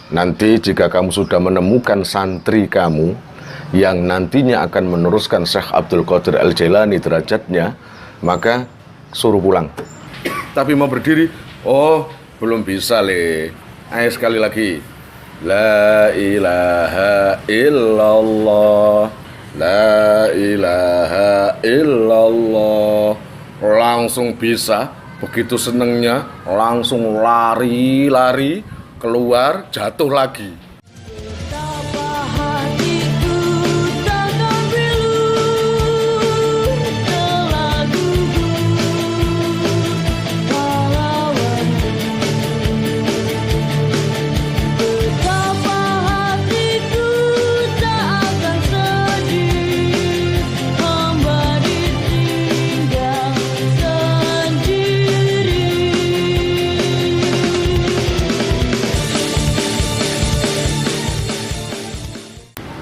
Nanti jika kamu sudah menemukan santri kamu yang nantinya akan meneruskan Syekh Abdul Qadir Al-Jailani derajatnya, maka suruh pulang. Tapi mau berdiri, oh belum bisa le. Ayo sekali lagi. La ilaha illallah, la ilaha illallah. Langsung bisa, begitu senengnya langsung lari-lari keluar, jatuh lagi.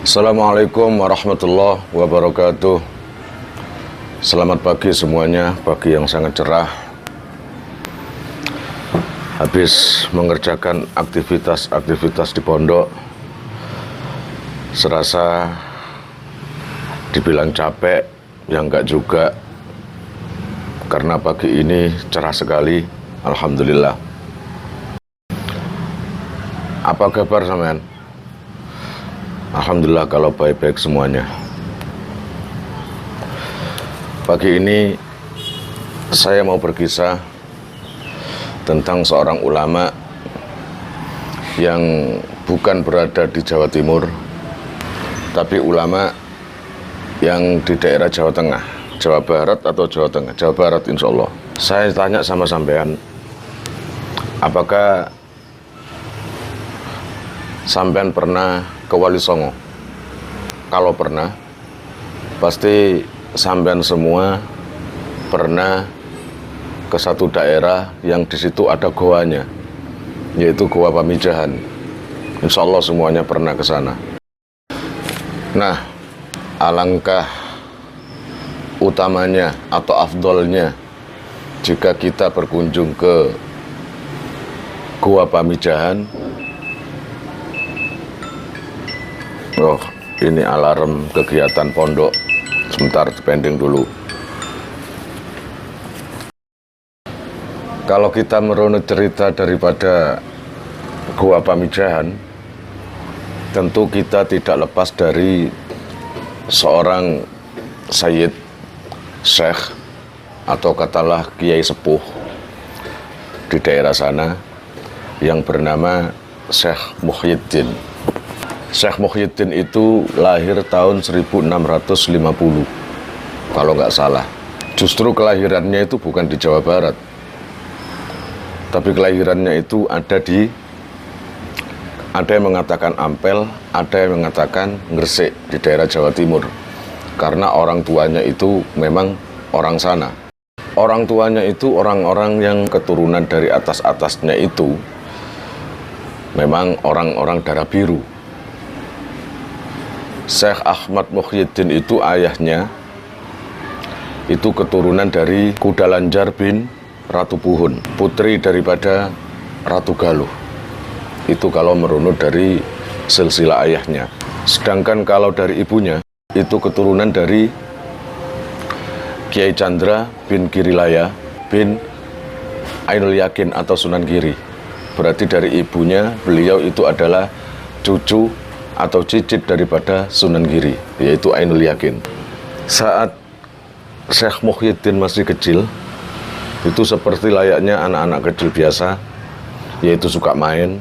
Assalamualaikum warahmatullahi wabarakatuh. Selamat pagi semuanya, pagi yang sangat cerah. Habis mengerjakan aktivitas di pondok, serasa dibilang capek, ya enggak juga. Karena pagi ini cerah sekali, alhamdulillah. Apa kabar sampean? Alhamdulillah kalau baik-baik semuanya. Pagi ini saya mau berkisah tentang seorang ulama yang bukan berada di Jawa Timur, tapi ulama yang di daerah Jawa Tengah, Jawa Barat atau Jawa Tengah, Jawa Barat insya Allah. Saya tanya sama sampean, apakah sampean pernah ke Wali Songo? Kalau pernah, pasti sampean semua pernah ke satu daerah yang di situ ada goanya, yaitu Goa Pamijahan. Insya Allah semuanya pernah ke sana. Nah, alangkah utamanya atau afdolnya jika kita berkunjung ke Goa Pamijahan. Oh, ini alarm kegiatan pondok. Sebentar, pending dulu. Kalau kita merunut cerita daripada Goa Pamijahan, tentu kita tidak lepas dari seorang Sayyid, Syekh, atau katalah Kiai Sepuh di daerah sana yang bernama Syekh Muhyiddin. Syekh Muhyiddin itu lahir tahun 1650 kalau nggak salah. Justru kelahirannya itu bukan di Jawa Barat, tapi kelahirannya itu ada yang mengatakan Ampel, ada yang mengatakan Gresik di daerah Jawa Timur, karena orang tuanya itu memang orang sana. Orang tuanya itu orang-orang yang keturunan dari atas-atasnya itu memang orang-orang darah biru. Syekh Ahmad Muhyiddin itu ayahnya itu keturunan dari Kudalanjar bin Ratu Puhun, putri daripada Ratu Galuh. Itu kalau merunut dari silsilah ayahnya. Sedangkan kalau dari ibunya itu keturunan dari Kiai Chandra bin Girilaya bin Ainul Yakin atau Sunan Giri. Berarti dari ibunya beliau itu adalah cucu atau cicit daripada Sunan Giri, yaitu Ainul Yakin. Saat Syekh Muhyiddin masih kecil, itu seperti layaknya anak-anak kecil biasa, yaitu suka main.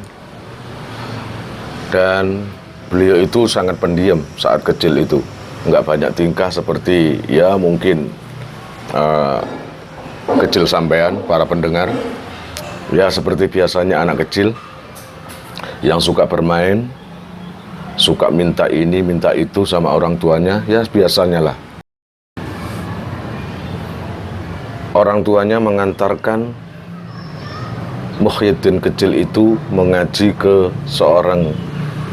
Dan beliau itu sangat pendiam saat kecil itu, nggak banyak tingkah seperti ya mungkin kecil sampean, para pendengar. Ya seperti biasanya anak kecil yang suka bermain, suka minta ini, minta itu sama orang tuanya, ya biasanya lah. Orang tuanya mengantarkan Muhyiddin kecil itu mengaji ke seorang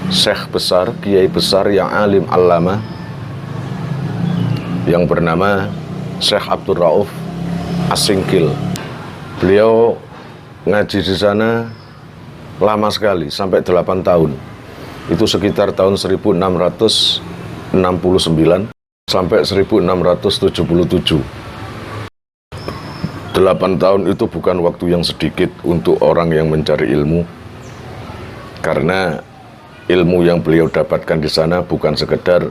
syekh besar, kiai besar yang alim allamah, yang bernama Syekh Abdul Rauf As-Singkil. Beliau ngaji di sana lama sekali, sampai 8 tahun. Itu sekitar tahun 1669 sampai 1677. 8 tahun itu bukan waktu yang sedikit untuk orang yang mencari ilmu, karena ilmu yang beliau dapatkan di sana bukan sekedar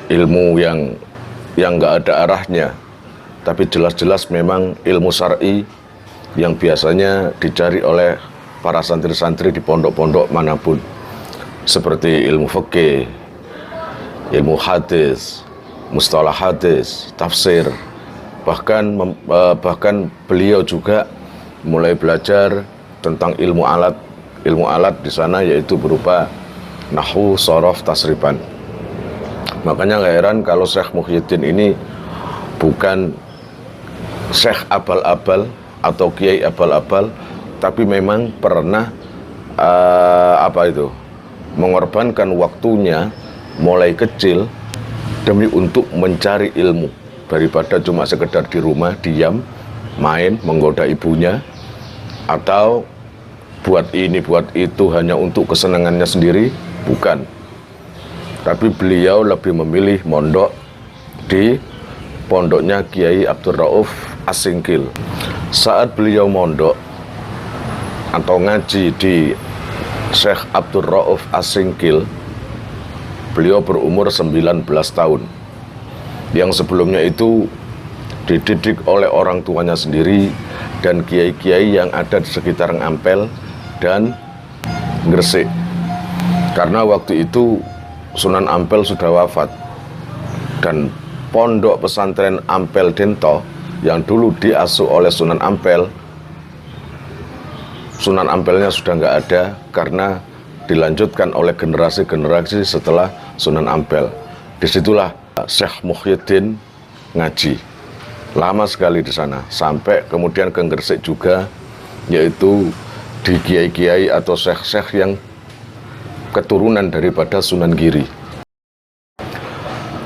ilmu yang nggak ada arahnya, tapi jelas-jelas memang ilmu syar'i yang biasanya dicari oleh para santri-santri di pondok-pondok manapun, seperti ilmu fikih, ilmu hadis, mustalah hadis, tafsir. Bahkan beliau juga mulai belajar tentang ilmu alat. Ilmu alat di sana yaitu berupa nahwu, shorof, tasrifan. Makanya nggak heran kalau Syekh Muhyiddin ini bukan Syekh abal-abal atau kiai abal-abal, tapi memang pernah mengorbankan waktunya mulai kecil demi untuk mencari ilmu, daripada cuma sekedar di rumah diam, main, menggoda ibunya, atau buat ini buat itu hanya untuk kesenangannya sendiri. Bukan, tapi beliau lebih memilih mondok di pondoknya Kiai Abdul Rauf As-Singkil. Saat beliau mondok atau ngaji di Syekh Abdul Rauf As-Singkil, beliau berumur 19 tahun. Yang sebelumnya itu dididik oleh orang tuanya sendiri dan kiai-kiai yang ada di sekitar Ampel dan Gresik. Karena waktu itu Sunan Ampel sudah wafat, dan pondok pesantren Ampel Dento yang dulu diasuh oleh Sunan Ampel, Sunan Ampelnya sudah nggak ada karena dilanjutkan oleh generasi-generasi setelah Sunan Ampel. Disitulah Syekh Muhyiddin ngaji lama sekali di sana, sampai kemudian ke Gresik juga, yaitu di kiai-kiai atau syekh-syekh yang keturunan daripada Sunan Giri.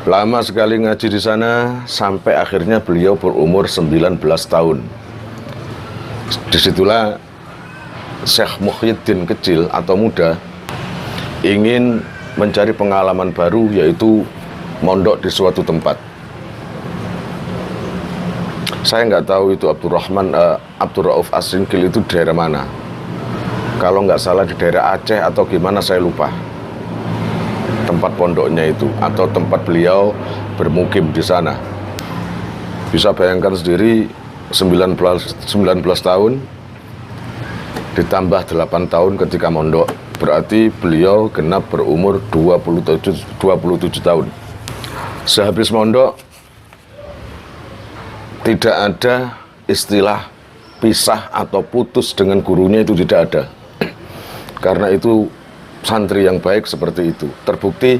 Lama sekali ngaji di sana sampai akhirnya beliau berumur 19 tahun. Disitulah Syekh Muhyiddin kecil atau muda ingin mencari pengalaman baru, yaitu mondok di suatu tempat. Saya nggak tahu itu Abdul Rauf As-Singkil itu daerah mana. Kalau nggak salah di daerah Aceh atau gimana, saya lupa tempat pondoknya itu, atau tempat beliau bermukim di sana. Bisa bayangkan sendiri, 19 tahun ditambah 8 tahun ketika mondok, berarti beliau genap berumur 27 tahun. Sehabis mondok, tidak ada istilah pisah atau putus dengan gurunya, itu tidak ada. Karena itu santri yang baik seperti itu. Terbukti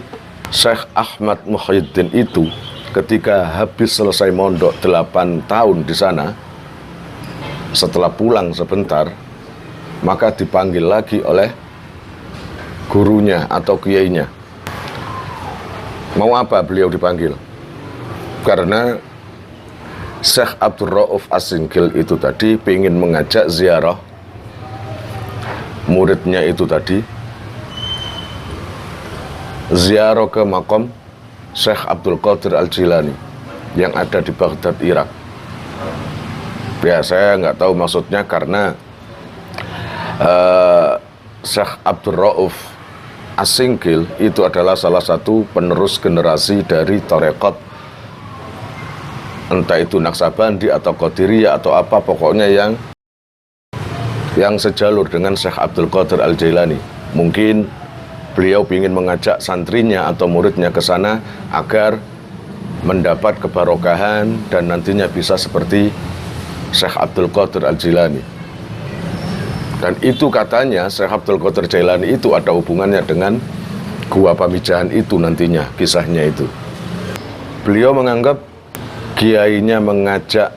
Syekh Ahmad Muhyiddin itu ketika habis selesai mondok 8 tahun di sana, setelah pulang sebentar, maka dipanggil lagi oleh gurunya atau kiainya. Mau apa beliau dipanggil? Karena Syekh Abdul Rauf As-Singkil itu tadi ingin mengajak ziarah muridnya itu tadi, ziarah ke makam Syekh Abdul Qadir Al-Jilani yang ada di Baghdad, Irak. Ya, saya nggak tahu maksudnya, karena Syekh Abdul Rauf As-Singkil itu adalah salah satu penerus generasi dari tarekat, entah itu Naksabandi atau Qadiriyah atau apa, pokoknya yang sejalur dengan Syekh Abdul Qadir Al-Jailani. Mungkin beliau ingin mengajak santrinya atau muridnya ke sana agar mendapat kebarokahan dan nantinya bisa seperti Syekh Abdul Qadir Al-Jailani. Dan itu katanya Syekh Abdul Qadir Jailani itu ada hubungannya dengan Gua Pamijahan itu nantinya, kisahnya itu. Beliau menganggap kiainya mengajak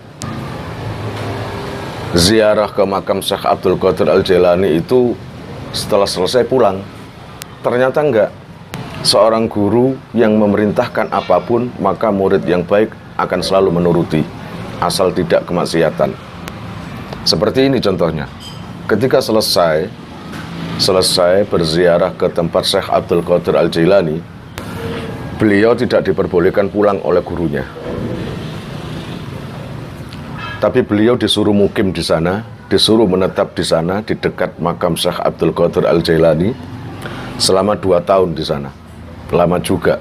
ziarah ke makam Syekh Abdul Qadir Al-Jailani itu setelah selesai pulang. Ternyata enggak. Seorang guru yang memerintahkan apapun, maka murid yang baik akan selalu menuruti, asal tidak kemaksiatan. Seperti ini contohnya. Ketika selesai selesai berziarah ke tempat Syekh Abdul Qadir Al-Jailani, beliau tidak diperbolehkan pulang oleh gurunya. Tapi beliau disuruh mukim di sana, disuruh menetap di sana di dekat makam Syekh Abdul Qadir Al-Jailani selama 2 tahun di sana. Lama juga.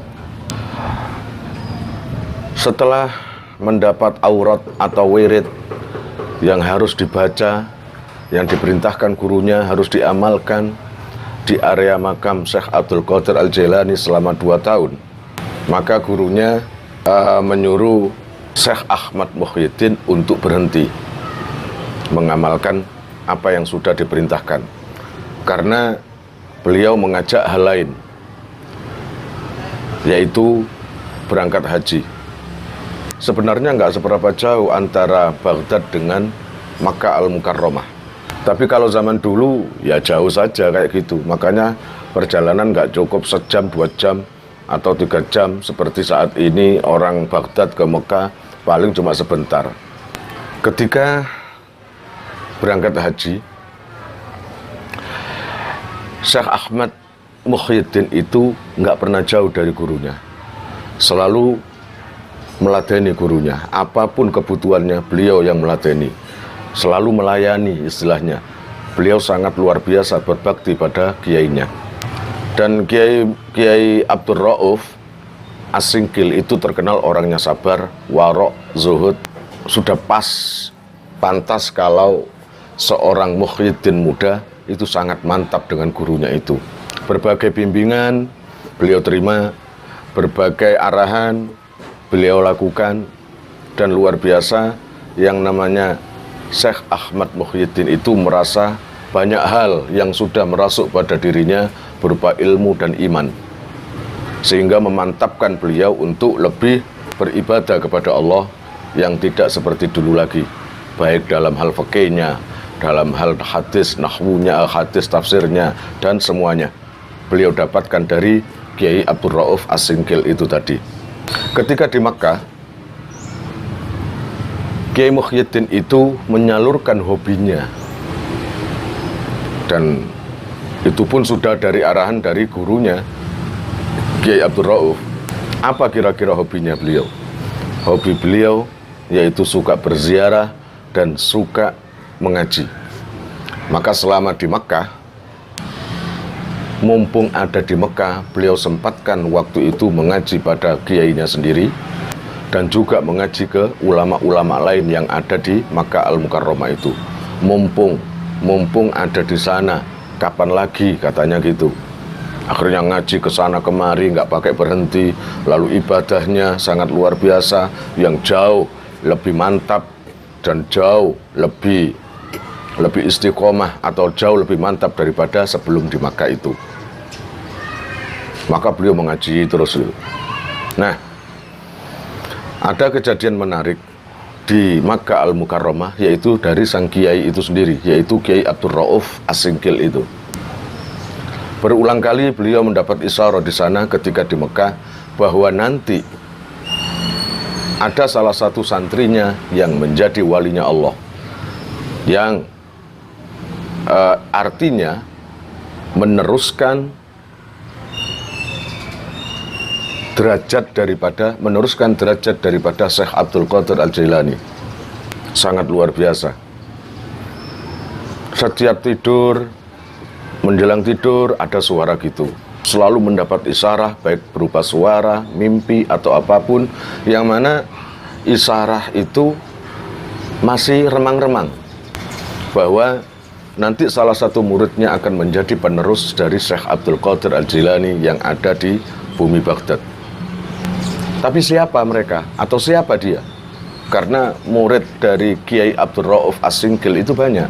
Setelah mendapat aurat atau wirid yang harus dibaca, yang diperintahkan gurunya harus diamalkan di area makam Syekh Abdul Qadir Al-Jailani selama 2 tahun, maka gurunya menyuruh Syekh Ahmad Muhyiddin untuk berhenti mengamalkan apa yang sudah diperintahkan, karena beliau mengajak hal lain, yaitu berangkat haji. Sebenarnya nggak seberapa jauh antara Baghdad dengan Makkah Al-Mukarramah. Tapi kalau zaman dulu ya jauh saja kayak gitu. Makanya perjalanan nggak cukup sejam, 2 jam, atau 3 jam. Seperti saat ini orang Baghdad ke Mekah paling cuma sebentar. Ketika berangkat haji, Syekh Ahmad Muhyiddin itu nggak pernah jauh dari gurunya. Selalu meladeni gurunya. Apapun kebutuhannya, beliau yang meladeni. Selalu melayani istilahnya. Beliau sangat luar biasa berbakti pada kiainya. Dan Kiai Abdul Rauf As-Singkil itu terkenal orangnya sabar, warok, zuhud. Sudah pantas kalau seorang Muhyiddin muda itu sangat mantap dengan gurunya itu. Berbagai bimbingan beliau terima, berbagai arahan beliau lakukan, dan luar biasa yang namanya Syekh Ahmad Muhyiddin itu merasa banyak hal yang sudah merasuk pada dirinya berupa ilmu dan iman, sehingga memantapkan beliau untuk lebih beribadah kepada Allah yang tidak seperti dulu lagi, baik dalam hal fikihnya, dalam hal hadis nahwunya, hadis tafsirnya, dan semuanya beliau dapatkan dari Kiai Abdul Rauf As-Singkil itu tadi. Ketika di Makkah, Kiai Muhyiddin itu menyalurkan hobinya, dan itu pun sudah dari arahan dari gurunya Kiai Abdul Rauf. Apa kira-kira hobinya beliau? Hobi beliau yaitu suka berziarah dan suka mengaji. Maka selama di Makkah, mumpung ada di Mekah, beliau sempatkan waktu itu mengaji pada kiainya sendiri, dan juga mengaji ke ulama-ulama lain yang ada di Makkah Al-Mukarramah itu. Mumpung ada di sana, kapan lagi katanya gitu. Akhirnya ngaji ke sana kemari, nggak pakai berhenti. Lalu ibadahnya sangat luar biasa, yang jauh lebih mantap dan jauh lebih istiqomah atau jauh lebih mantap daripada sebelum di Makkah itu. Maka beliau mengaji terus. Nah, ada kejadian menarik di Makkah Al-Mukarramah, yaitu dari sang kiai itu sendiri, yaitu Kiai Abdul Rauf As-Singkil itu. Berulang kali beliau mendapat isyarat di sana ketika di Mekah bahwa nanti ada salah satu santrinya yang menjadi walinya Allah, yang artinya meneruskan derajat daripada Syekh Abdul Qadir Al-Jailani. Sangat luar biasa. Setiap tidur, menjelang tidur ada suara gitu. Selalu mendapat isyarah, baik berupa suara, mimpi, atau apapun, yang mana isyarah itu masih remang-remang bahwa nanti salah satu muridnya akan menjadi penerus dari Syekh Abdul Qadir Al-Jailani yang ada di bumi Baghdad. Tapi siapa mereka? Atau siapa dia? Karena murid dari Kiai Abdul Rauf As-Singkil itu banyak.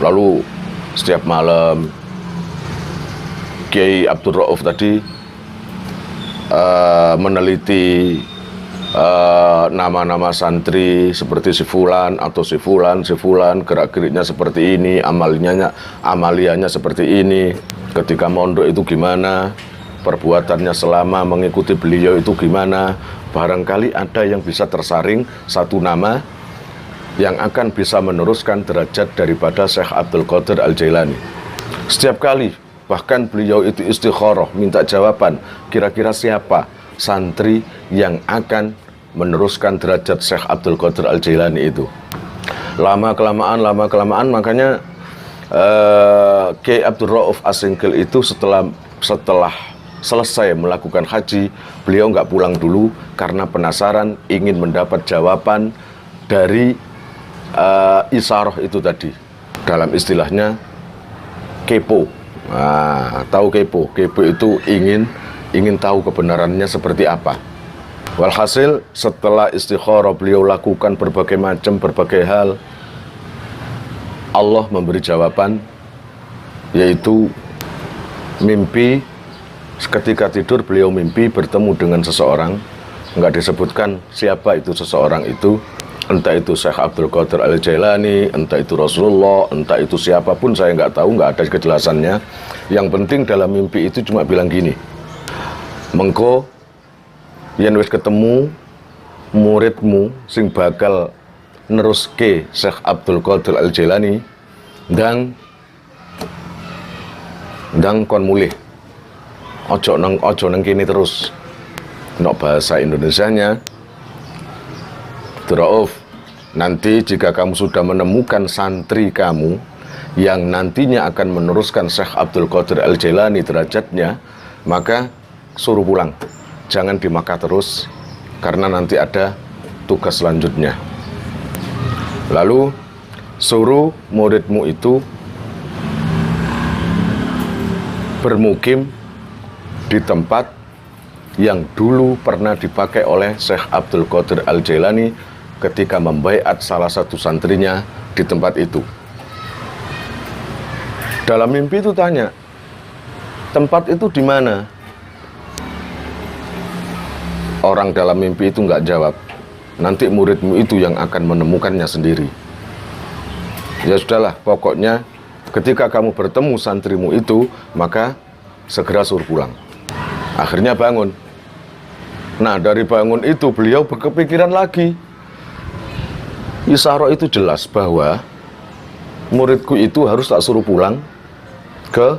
Lalu setiap malam Kiai Abdul Rauf tadi meneliti nama-nama santri seperti si fulan atau si fulan, gerak-geriknya seperti ini, amaliannya seperti ini, ketika mondok itu gimana, perbuatannya selama mengikuti beliau itu gimana. Barangkali ada yang bisa tersaring satu nama yang akan bisa meneruskan derajat daripada Syekh Abdul Qadir Al-Jailani. Setiap kali, bahkan beliau itu istikharah, minta jawaban, kira-kira siapa santri yang akan meneruskan derajat Syekh Abdul Qadir Al-Jailani itu. Lama-kelamaan, makanya Kiai Abdul Rauf As-Singkil itu setelah selesai melakukan haji, beliau nggak pulang dulu karena penasaran, ingin mendapat jawaban dari isyarah itu tadi. Dalam istilahnya kepo. Nah, tahu kepo? Kepo itu ingin tahu kebenarannya seperti apa. Walhasil setelah istikharah beliau lakukan berbagai hal, Allah memberi jawaban, yaitu mimpi. Ketika tidur beliau mimpi bertemu dengan seseorang, nggak disebutkan siapa itu seseorang itu, entah itu Syekh Abdul Qadir Al-Jailani, entah itu Rasulullah, entah itu siapapun, saya nggak tahu, nggak ada kejelasannya. Yang penting dalam mimpi itu cuma bilang gini, mengko yen wis ketemu muridmu sing bakal neruske Syekh Abdul Qadir Al-Jailani, ndang kon mulih, ojo nang kene terus. Nok bahasa Indonesianya, Rauf, nanti jika kamu sudah menemukan santri kamu yang nantinya akan meneruskan Syekh Abdul Qadir Al-Jailani derajatnya, maka suruh pulang, jangan di Makkah terus, karena nanti ada tugas selanjutnya. Lalu suruh muridmu itu bermukim di tempat yang dulu pernah dipakai oleh Syekh Abdul Qadir Al-Jailani ketika membaiat salah satu santrinya di tempat itu. Dalam mimpi itu tanya, tempat itu di mana? Orang dalam mimpi itu nggak jawab. Nanti muridmu itu yang akan menemukannya sendiri. Ya sudahlah, pokoknya ketika kamu bertemu santrimu itu, maka segera suruh pulang. Akhirnya bangun. Nah, dari bangun itu beliau berkepikiran lagi. Isyarah itu jelas bahwa muridku itu harus tak suruh pulang ke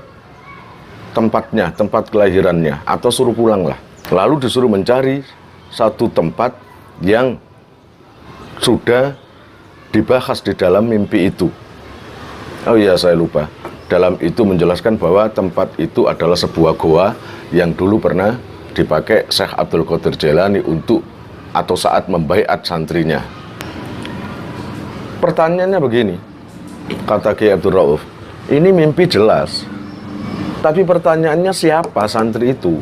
tempatnya, tempat kelahirannya, atau suruh pulang lah. Lalu disuruh mencari satu tempat yang sudah dibahas di dalam mimpi itu. Oh iya, saya lupa. Dalam itu menjelaskan bahwa tempat itu adalah sebuah goa yang dulu pernah dipakai Syekh Abdul Qadir Jailani untuk atau saat membaiat santrinya. Pertanyaannya begini, kata Kiai Abdul Rauf, ini mimpi jelas, tapi pertanyaannya siapa santri itu?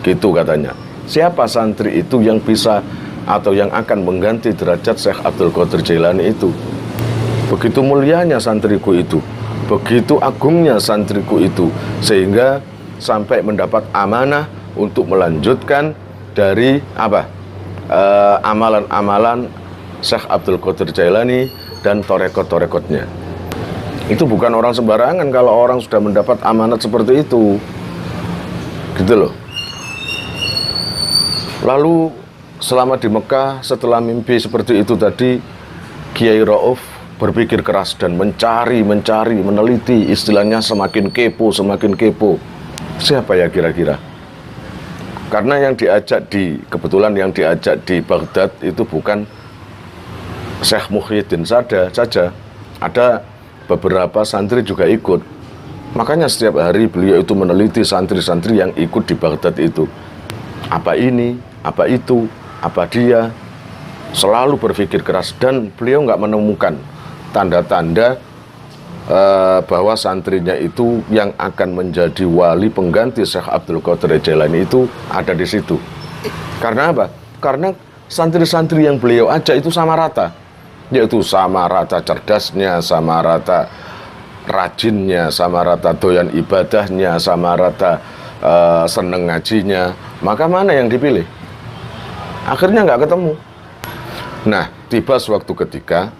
Gitu katanya. Siapa santri itu yang bisa atau yang akan mengganti derajat Syekh Abdul Qadir Jailani itu? Begitu mulianya santriku itu, begitu agungnya santriku itu, sehingga sampai mendapat amanah untuk melanjutkan dari amalan-amalan Syekh Abdul Qadir Jailani dan torekot-torekotnya. Itu bukan orang sembarangan kalau orang sudah mendapat amanat seperti itu, gitu loh. Lalu selama di Mekah, setelah mimpi seperti itu tadi, Kiai Rauf berpikir keras dan mencari, meneliti, istilahnya semakin kepo. Siapa ya kira-kira? Karena kebetulan yang diajak di Baghdad itu bukan Syekh Muhyiddin saja, ada beberapa santri juga ikut. Makanya setiap hari beliau itu meneliti santri-santri yang ikut di Baghdad itu. Apa ini, apa itu, apa dia. Selalu berpikir keras dan beliau nggak menemukan tanda-tanda bahwa santrinya itu yang akan menjadi wali pengganti Syekh Abdul Qadir Jailani itu ada di situ. Karena apa? Karena santri-santri yang beliau ajak itu sama rata. Yaitu sama rata cerdasnya, sama rata rajinnya, sama rata doyan ibadahnya, sama rata seneng ngajinya. Maka mana yang dipilih? Akhirnya nggak ketemu. Nah, tiba suatu ketika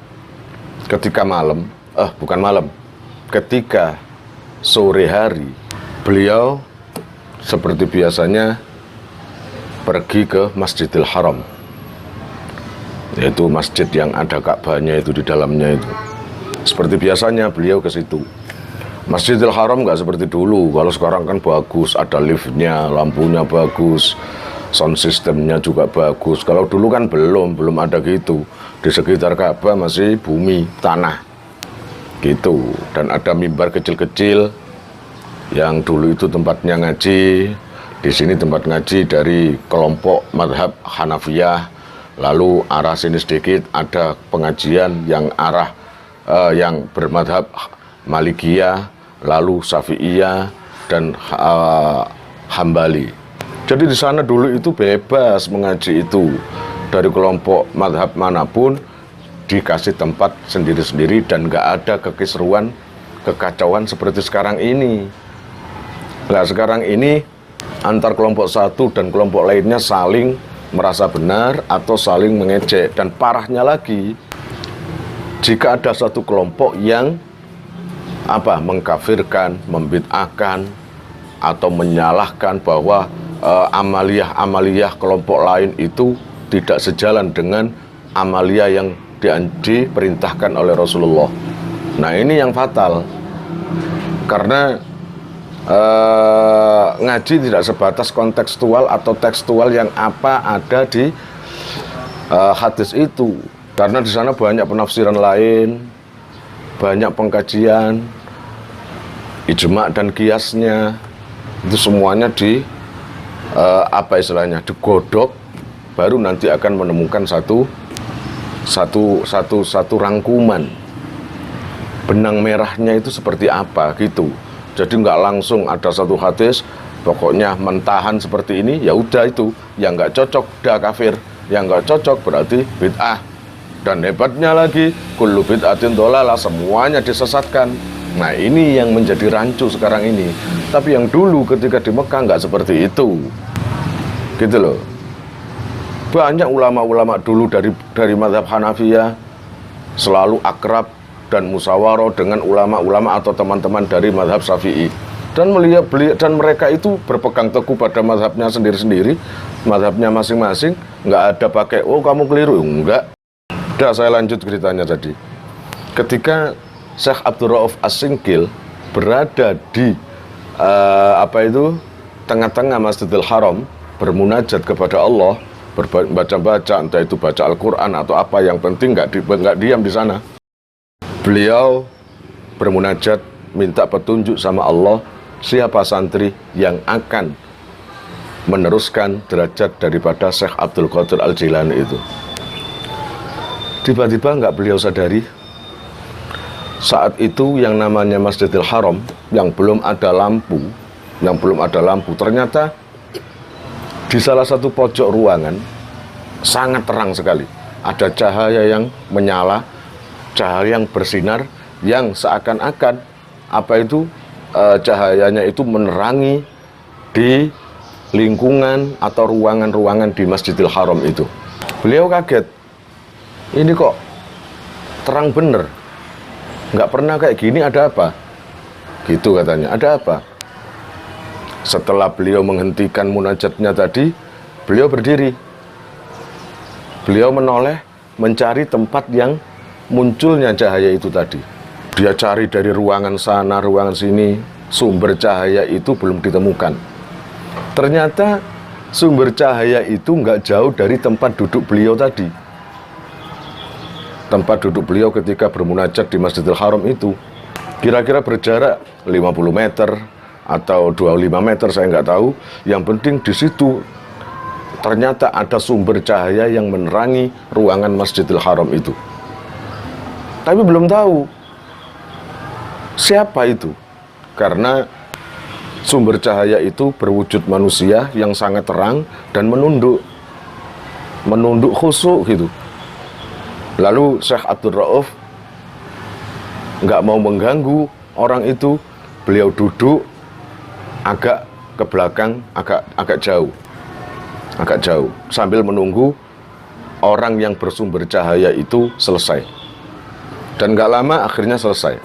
malam, ketika sore hari, beliau seperti biasanya pergi ke Masjidil Haram. yaitu masjid yang ada Ka'bahnya itu di dalamnya itu. Seperti biasanya beliau ke situ. Masjidil Haram nggak seperti dulu. Kalau sekarang kan bagus, ada liftnya, lampunya bagus, sound systemnya juga bagus. Kalau dulu kan belum ada gitu. Di sekitar Ka'bah masih bumi, tanah gitu. Dan ada mimbar kecil-kecil yang dulu itu tempatnya ngaji. Di sini tempat ngaji dari kelompok madhab Hanafiyah. Lalu arah sini sedikit ada pengajian yang yang bermadhab Malikiyah, lalu Syafi'iyah dan Hambali. Jadi di sana dulu itu bebas mengaji itu, dari kelompok madhab manapun dikasih tempat sendiri-sendiri dan nggak ada kekisruan, kekacauan seperti sekarang ini. Nah sekarang ini antar kelompok satu dan kelompok lainnya saling merasa benar atau saling mengejek. Dan parahnya lagi, jika ada satu kelompok yang mengkafirkan, membid'ahkan atau menyalahkan bahwa amaliyah kelompok lain itu tidak sejalan dengan amaliyah yang diperintahkan oleh Rasulullah. Nah ini yang fatal, karena ngaji tidak sebatas kontekstual atau tekstual yang ada di hadis itu, karena di sana banyak penafsiran lain, banyak pengkajian, ijma' dan kiasnya, itu semuanya digodok, baru nanti akan menemukan satu rangkuman benang merahnya itu seperti apa gitu. Jadi nggak langsung ada satu hadis, pokoknya mentahan seperti ini, ya udah itu, yang nggak cocok dah kafir, yang nggak cocok berarti bid'ah. Dan hebatnya lagi, kullu bid'atin dhalalah, semuanya disesatkan. Nah ini yang menjadi rancu sekarang ini. Tapi yang dulu ketika di Mekah nggak seperti itu, gitu loh. Banyak ulama-ulama dulu dari mazhab Hanafiyah selalu akrab dan musyawarah dengan ulama-ulama atau teman-teman dari mazhab Syafi'i. Dan mereka itu berpegang teguh pada mazhabnya sendiri-sendiri, mazhabnya masing-masing, nggak ada pakai, oh kamu keliru, enggak. Udah, saya lanjut ceritanya tadi. Ketika Syekh Abdul Rauf As-Singkil berada di tengah-tengah Masjidil Haram, bermunajat kepada Allah, baca-baca, entah itu baca Al-Quran atau apa, yang penting nggak diam di sana. Beliau bermunajat, minta petunjuk sama Allah, siapa santri yang akan meneruskan derajat daripada Syekh Abdul Qadir Al-Jilani itu. Tiba-tiba nggak beliau sadari, saat itu yang namanya Masjidil Haram yang belum ada lampu, ternyata di salah satu pojok ruangan sangat terang sekali. Ada cahaya yang menyala, cahaya yang bersinar, yang seakan-akan cahayanya itu menerangi di lingkungan atau ruangan-ruangan di Masjidil Haram itu. Beliau kaget, ini kok terang bener, nggak pernah kayak gini, ada apa? Gitu katanya, ada apa? Setelah beliau menghentikan munajatnya tadi, beliau berdiri, beliau menoleh mencari tempat yang munculnya cahaya itu tadi. Dia cari dari ruangan sana, ruangan sini, sumber cahaya itu belum ditemukan. Ternyata sumber cahaya itu nggak jauh dari tempat duduk beliau tadi. Tempat duduk beliau ketika bermunajat di Masjidil Haram itu kira-kira berjarak 50 meter atau 25 meter, saya nggak tahu. Yang penting di situ ternyata ada sumber cahaya yang menerangi ruangan Masjidil Haram itu. Tapi belum tahu siapa itu, karena sumber cahaya itu berwujud manusia yang sangat terang dan menunduk khusyuk gitu. Lalu Syekh Abdul Rauf nggak mau mengganggu orang itu, beliau duduk agak ke belakang, agak jauh sambil menunggu orang yang bersumber cahaya itu selesai. Dan nggak lama akhirnya selesai.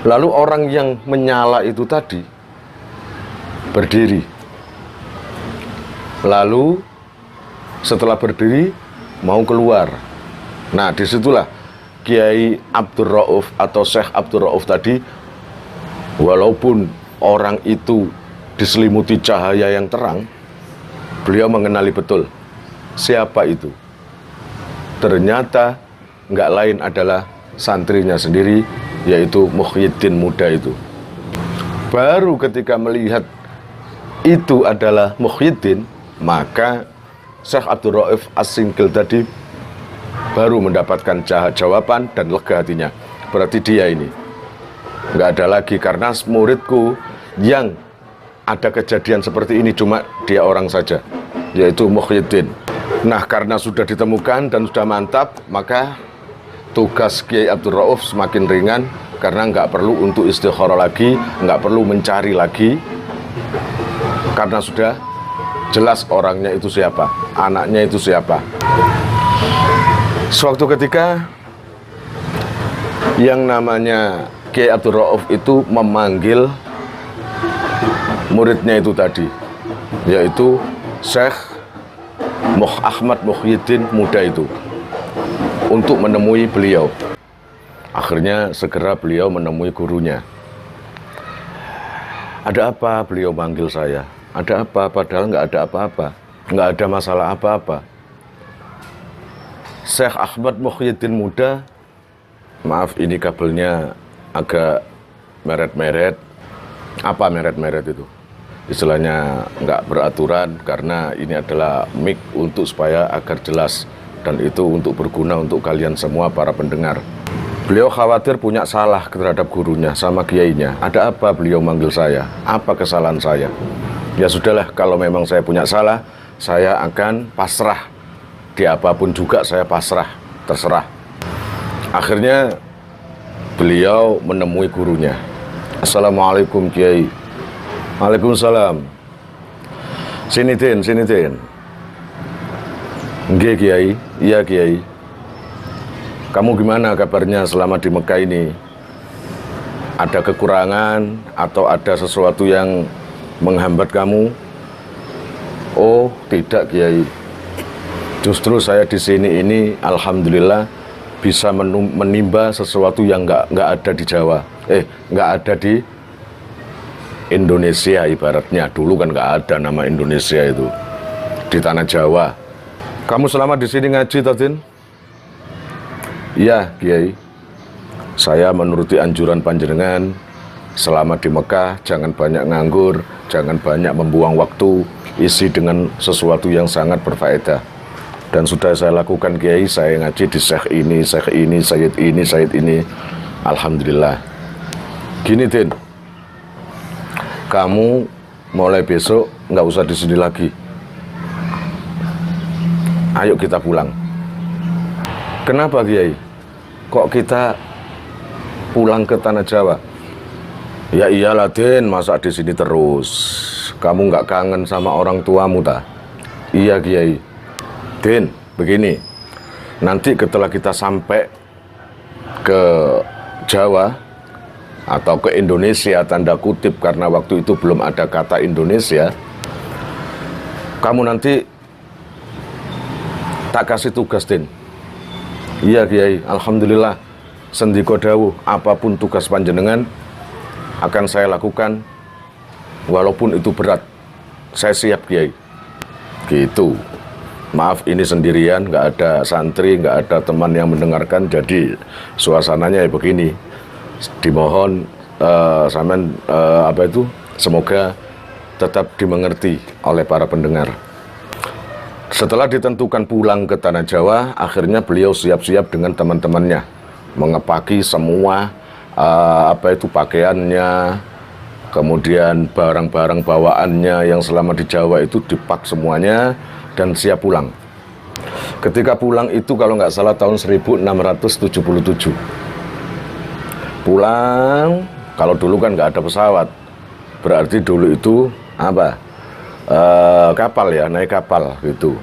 Lalu orang yang menyala itu tadi berdiri. Lalu setelah berdiri mau keluar Nah, disitulah Kiai Abdur Rauf atau Syekh Abdur Rauf tadi, walaupun orang itu diselimuti cahaya yang terang, beliau mengenali betul siapa itu. Ternyata nggak lain adalah santrinya sendiri, yaitu Muhyiddin muda itu. Baru ketika melihat itu adalah Muhyiddin, maka Syekh Abdur Rauf As-Singkil tadi baru mendapatkan jawaban dan lega hatinya. Berarti dia ini nggak ada lagi, karena muridku yang ada kejadian seperti ini cuma dia orang saja, yaitu Muhyiddin. Nah, karena sudah ditemukan dan sudah mantap, maka tugas Kiai Abdur Rauf semakin ringan, karena nggak perlu untuk istikharah lagi, nggak perlu mencari lagi, karena sudah jelas orangnya itu siapa, anaknya itu siapa. Suatu ketika yang namanya Kiai Abdur Rauf itu memanggil muridnya itu tadi, yaitu Syekh Ahmad Muhyiddin muda itu, untuk menemui beliau. Akhirnya segera beliau menemui gurunya. Ada apa beliau manggil saya? Ada apa? Padahal nggak ada apa-apa, nggak ada masalah apa-apa. Syekh Ahmad Muhyiddin muda, maaf ini kabelnya agak meret-meret. Apa meret-meret itu? Istilahnya nggak beraturan, karena ini adalah mic untuk supaya agar jelas, dan itu untuk berguna untuk kalian semua para pendengar. Beliau khawatir punya salah terhadap gurunya sama kiainya. Ada apa beliau manggil saya? Apa kesalahan saya? Ya sudahlah, kalau memang saya punya salah, saya akan pasrah. Di apapun juga saya pasrah, terserah. Akhirnya beliau menemui gurunya. Assalamualaikum Kiai. Waalaikumsalam. Sini Tin. Nggih Kiai. Iya Kiai. Kamu gimana kabarnya selama di Mekah ini? Ada kekurangan atau ada sesuatu yang menghambat kamu? Oh, tidak Kiai. Justru saya di sini ini alhamdulillah bisa menimba sesuatu yang nggak ada di Jawa. Nggak ada di Indonesia ibaratnya. Dulu kan nggak ada nama Indonesia itu di tanah Jawa. Kamu selama di sini ngaji, Tatin? Iya, Kiai. Saya menuruti anjuran panjenengan, selama di Mekah jangan banyak nganggur, jangan banyak membuang waktu, isi dengan sesuatu yang sangat berfaedah. Dan sudah saya lakukan Kiai, saya ngaji di Syekh ini, Sayyid ini. Alhamdulillah. Gini Tin, kamu mulai besok nggak usah di sini lagi. Ayo kita pulang. Kenapa Kiai? Kok kita pulang ke tanah Jawa? Ya iyalah Tin, masa di sini terus? Kamu nggak kangen sama orang tuamu tak? Iya Kiai. Tin, begini, nanti setelah kita sampai ke Jawa atau ke Indonesia, tanda kutip, karena waktu itu belum ada kata Indonesia, kamu nanti tak kasih tugas, Tin. Iya Kiai, alhamdulillah, sendiko dawuh, apapun tugas panjenengan akan saya lakukan, walaupun itu berat. Saya siap Kiai. Gitu. Maaf ini sendirian, nggak ada santri, nggak ada teman yang mendengarkan, jadi suasananya ya begini. Dimohon semoga tetap dimengerti oleh para pendengar. Setelah ditentukan pulang ke tanah Jawa, akhirnya beliau siap-siap dengan teman-temannya, mengepaki semua pakaiannya, kemudian barang-barang bawaannya yang selama di Jawa itu dipak semuanya, dan siap pulang. Ketika pulang itu kalau nggak salah tahun 1677. Pulang, kalau dulu kan nggak ada pesawat, berarti dulu itu kapal ya, naik kapal gitu.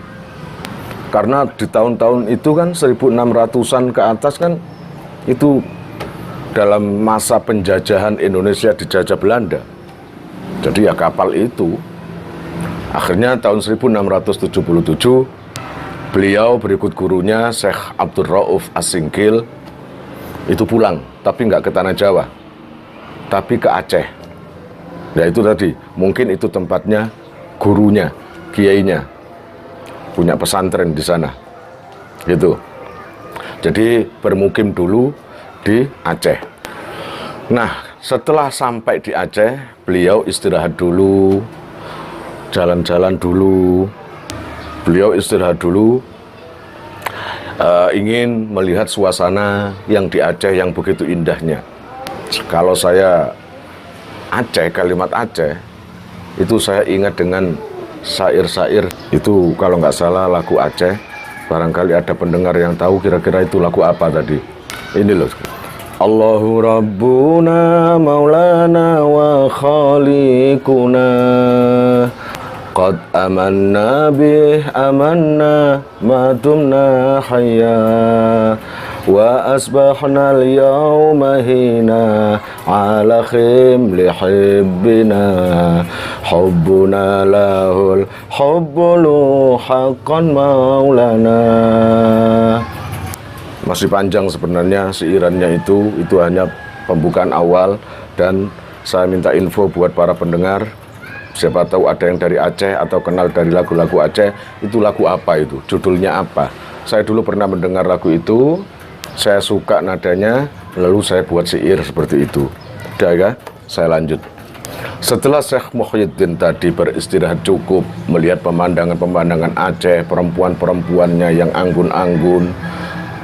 Karena di tahun-tahun itu kan 1600-an ke atas kan itu dalam masa penjajahan Indonesia dijajah Belanda. Jadi ya kapal itu. Akhirnya tahun 1677 Beliau berikut gurunya Syekh Abdul Rauf As-Singkil itu pulang, tapi nggak ke Tanah Jawa, tapi ke Aceh. Ya itu tadi, mungkin itu tempatnya gurunya, kiainya, punya pesantren di sana. Gitu. Jadi bermukim dulu di Aceh. Nah, setelah sampai di Aceh, beliau istirahat dulu, jalan-jalan dulu. Beliau istirahat dulu, ingin melihat suasana yang di Aceh yang begitu indahnya. Kalau saya Aceh, kalimat Aceh, itu saya ingat dengan syair-syair. Itu kalau nggak salah lagu Aceh. Barangkali ada pendengar yang tahu kira-kira itu lagu apa tadi. Ini loh. Allahu Rabbuna Maulana wa Khaliquna Qad amanna bih amanna madumna hayya wa asbahna al-yawma hina ala khimli hibbina hubbuna lahul hubbulu haqqan maulana. Masih panjang sebenarnya siirannya itu hanya pembukaan awal, dan saya minta info buat para pendengar. Siapa tahu ada yang dari Aceh atau kenal dari lagu-lagu Aceh, itu lagu apa itu, judulnya apa. Saya dulu pernah mendengar lagu itu, saya suka nadanya, lalu saya buat syair seperti itu. Udah ya, saya lanjut. Setelah Syekh Muhyiddin tadi beristirahat cukup, melihat pemandangan-pemandangan Aceh, perempuan-perempuannya yang anggun-anggun,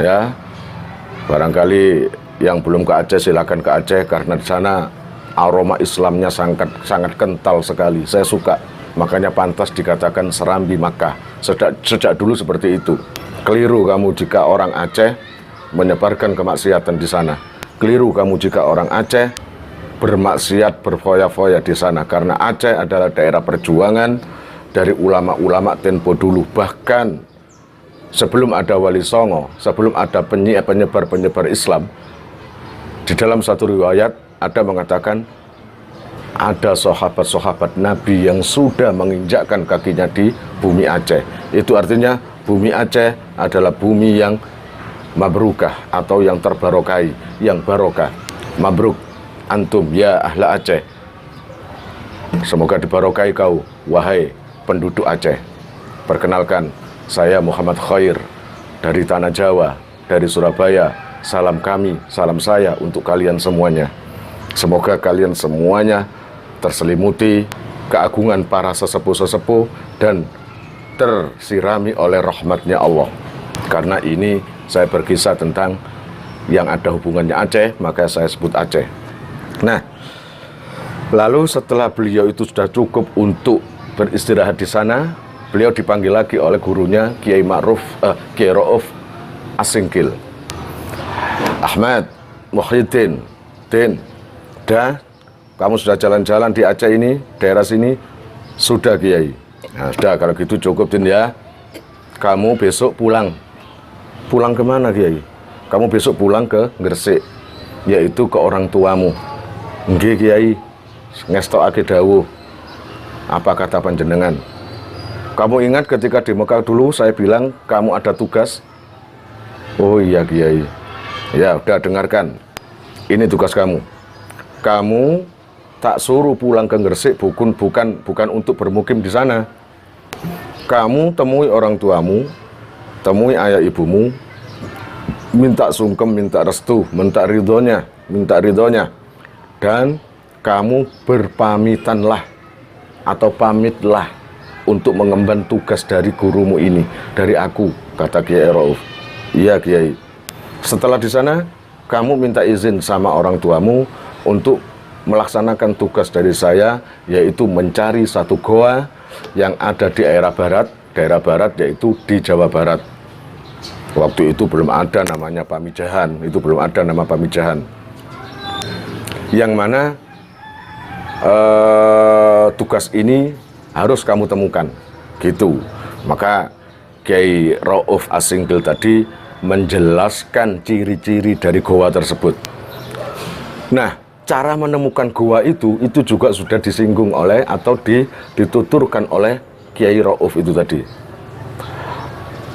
ya, barangkali yang belum ke Aceh silakan ke Aceh, karena di sana aroma Islamnya sangat kental sekali. Saya suka, makanya pantas dikatakan serambi Makkah. Sejak dulu seperti itu. Keliru kamu jika orang Aceh menyebarkan kemaksiatan di sana. Keliru kamu jika orang Aceh bermaksiat, berfoya-foya di sana, karena Aceh adalah daerah perjuangan dari ulama-ulama tempo dulu. Bahkan sebelum ada Wali Songo, sebelum ada penyebar Islam, di dalam satu riwayat ada mengatakan ada sahabat-sahabat Nabi yang sudah menginjakkan kakinya di bumi Aceh. Itu artinya bumi Aceh adalah bumi yang mabrukah atau yang terbarokai, yang barokah. Mabruk antum ya ahla Aceh. Semoga dibarokai kau, wahai penduduk Aceh. Perkenalkan, saya Muhammad Khair dari Tanah Jawa, dari Surabaya. Salam kami, salam saya untuk kalian semuanya. Semoga kalian semuanya terselimuti keagungan para sesepuh-sesepuh dan tersirami oleh rahmatnya Allah. Karena ini saya berkisah tentang yang ada hubungannya Aceh, maka saya sebut Aceh. Nah, lalu setelah beliau itu sudah cukup untuk beristirahat di sana, beliau dipanggil lagi oleh gurunya Kiai Rauf As-Singkil. Ahmad, Muhyiddin, Dah, kamu sudah jalan-jalan di Aceh ini, daerah sini, sudah Kiai. Nah, sudah, kalau gitu cukup Din ya. Kamu besok pulang. Pulang kemana Kiai? Kamu besok pulang ke Gresik, yaitu ke orang tuamu. Nggih Kiai, ngestokake dawuh. Apa kata panjenengan? Kamu ingat ketika di Mekah dulu saya bilang kamu ada tugas? Oh iya Kiai. Ya udah, dengarkan. Ini tugas kamu. Kamu tak suruh pulang ke Gresik bukan untuk bermukim di sana. Kamu temui orang tuamu, temui ayah ibumu, minta sungkem, minta restu, minta ridhonya, dan kamu berpamitanlah atau pamitlah untuk mengemban tugas dari gurumu ini, dari aku, kata Kiai Rauf. Iya Kiai. Setelah di sana, kamu minta izin sama orang tuamu untuk melaksanakan tugas dari saya, yaitu mencari satu goa yang ada di daerah barat yaitu di Jawa Barat. Waktu itu belum ada namanya Pamijahan, yang mana tugas ini harus kamu temukan, gitu. Maka Kiai Rauf As-Singkil tadi menjelaskan ciri-ciri dari goa tersebut. Nah, cara menemukan goa itu juga sudah disinggung oleh atau dituturkan oleh Kiai Rauf itu tadi.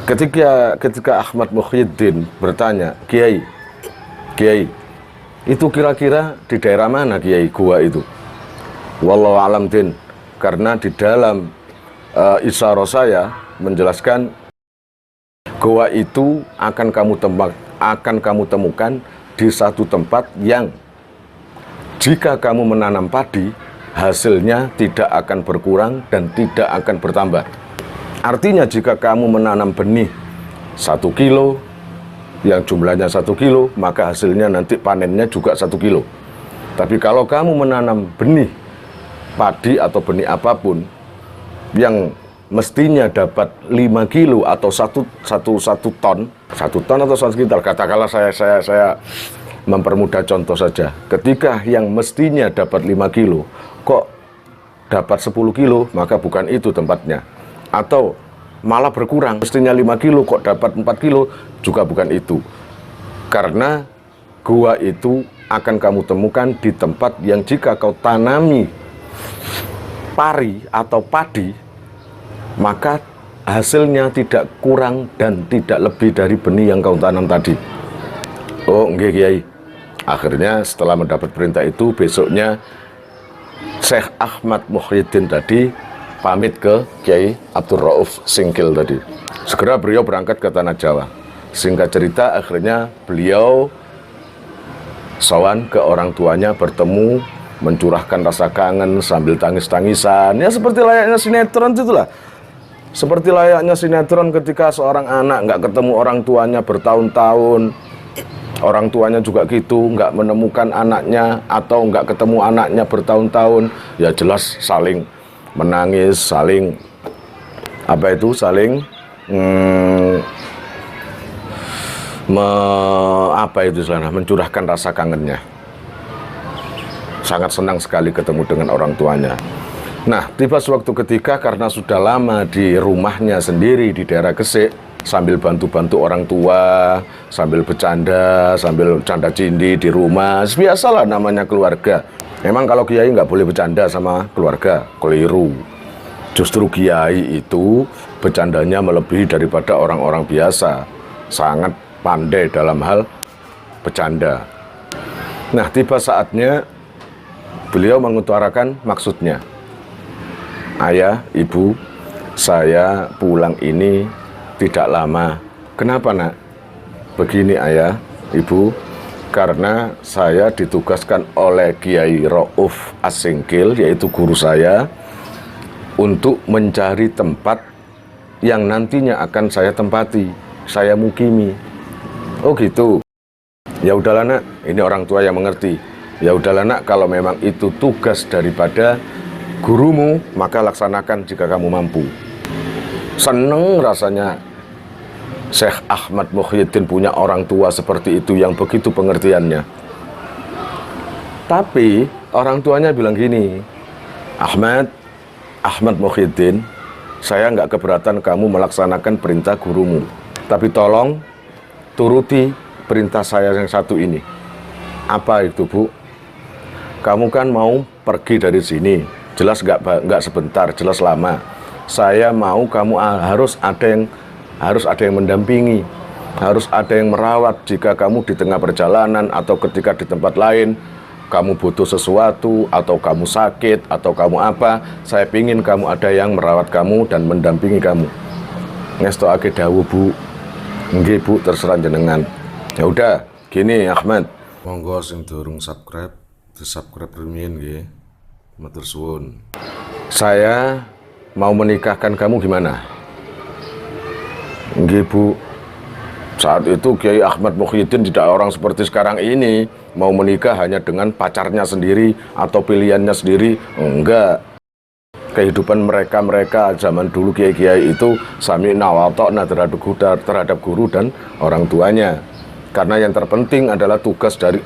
Ketika Ahmad Muhyiddin bertanya, Kiai, itu kira-kira di daerah mana Kiai gua itu? Wallahu alam din, karena di dalam isyarah saya menjelaskan gua itu akan kamu temukan di satu tempat yang jika kamu menanam padi, hasilnya tidak akan berkurang dan tidak akan bertambah. Artinya jika kamu menanam benih 1 kilo, yang jumlahnya 1 kilo, maka hasilnya nanti panennya juga 1 kilo. Tapi kalau kamu menanam benih padi atau benih apapun yang mestinya dapat 5 kilo atau 1 ton atau 1 kintal, katakanlah saya mempermudah contoh saja. Ketika yang mestinya dapat 5 kilo kok dapat 10 kilo, maka bukan itu tempatnya. Atau malah berkurang, mestinya 5 kilo kok dapat 4 kilo, juga bukan itu. Karena gua itu akan kamu temukan di tempat yang jika kau tanami pari atau padi, maka hasilnya tidak kurang dan tidak lebih dari benih yang kau tanam tadi. Oh nggih Kiai. Akhirnya setelah mendapat perintah itu, besoknya Syekh Ahmad Muhyiddin tadi pamit ke Kiai Abdul Rauf Singkil tadi. Segera beliau berangkat ke Tanah Jawa. Singkat cerita, akhirnya beliau sowan ke orang tuanya, bertemu, mencurahkan rasa kangen sambil tangis-tangisan. Ya seperti layaknya sinetron itulah. Seperti layaknya sinetron ketika seorang anak nggak ketemu orang tuanya bertahun-tahun. Orang tuanya juga gitu, nggak menemukan anaknya atau nggak ketemu anaknya bertahun-tahun. Ya jelas saling menangis, saling mencurahkan rasa kangennya. Sangat senang sekali ketemu dengan orang tuanya. Nah, tiba suatu ketika karena sudah lama di rumahnya sendiri di daerah Gresik, sambil bantu-bantu orang tua, sambil bercanda, sambil canda cindi di rumah, biasalah namanya keluarga. Memang kalau kiai nggak boleh bercanda sama keluarga, keliru. Justru kiai itu bercandanya melebihi daripada orang-orang biasa, sangat pandai dalam hal bercanda. Nah, tiba saatnya beliau mengutarakan maksudnya. Ayah, ibu, saya pulang ini tidak lama. Kenapa nak? Begini ayah, ibu, karena saya ditugaskan oleh Kiai Rauf As-Singkil, yaitu guru saya, untuk mencari tempat yang nantinya akan saya tempati, saya mukimi. Oh gitu. Ya udahlah nak, ini orang tua yang mengerti. Ya udahlah nak, kalau memang itu tugas daripada gurumu, maka laksanakan jika kamu mampu. Seneng rasanya Syekh Ahmad Muhyiddin punya orang tua seperti itu yang begitu pengertiannya. Tapi orang tuanya bilang gini, Ahmad Muhyiddin, saya nggak keberatan kamu melaksanakan perintah gurumu, tapi tolong turuti perintah saya yang satu ini. Apa itu bu? Kamu kan mau pergi dari sini, jelas nggak sebentar, jelas lama. Saya mau kamu harus ada yang mendampingi, harus ada yang merawat jika kamu di tengah perjalanan atau ketika di tempat lain kamu butuh sesuatu atau kamu sakit atau kamu apa, saya pingin kamu ada yang merawat kamu dan mendampingi kamu. Ngestoake dawuh bu, nggih bu, terserah jenengan. Ya udah, gini Ahmad. Monggo sing durung subscribe, di-subscribe rumiyin nggih. Matur suwun. Saya mau menikahkan kamu gimana? Nggih bu. Saat itu Kiai Ahmad Muhyiddin tidak orang seperti sekarang ini, mau menikah hanya dengan pacarnya sendiri atau pilihannya sendiri. Enggak. Kehidupan mereka zaman dulu kiai-kiai itu sami'na wa ata'na terhadap guru dan orang tuanya. Karena yang terpenting adalah tugas dari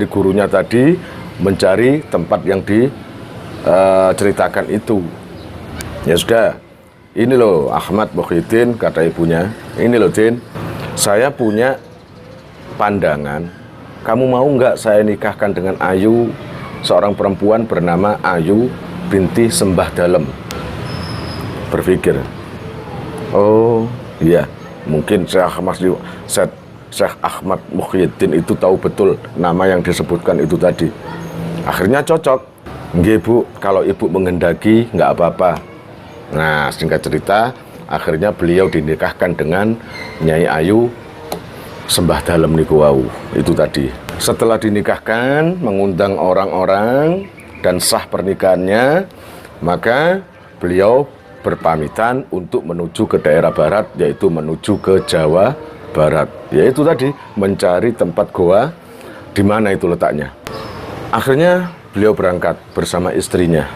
gurunya tadi mencari tempat yang diceritakan itu. Ya sudah. Ini loh Ahmad Muhyiddin, kata ibunya, ini loh Din, saya punya pandangan, kamu mau nggak saya nikahkan dengan Ayu, seorang perempuan bernama Ayu binti Sembah Dalem. Berpikir, Oh iya, mungkin Syekh Ahmad Muhyiddin itu tahu betul nama yang disebutkan itu tadi. Akhirnya cocok. Nggih Bu, kalau Ibu menghendaki nggak apa-apa. Nah, singkat cerita, akhirnya beliau dinikahkan dengan Nyai Ayu Sembah Dalem niku wau. Itu tadi. Setelah dinikahkan, mengundang orang-orang dan sah pernikahannya, maka beliau berpamitan untuk menuju ke daerah barat, yaitu menuju ke Jawa Barat. Yaitu tadi, mencari tempat goa di mana itu letaknya. Akhirnya beliau berangkat bersama istrinya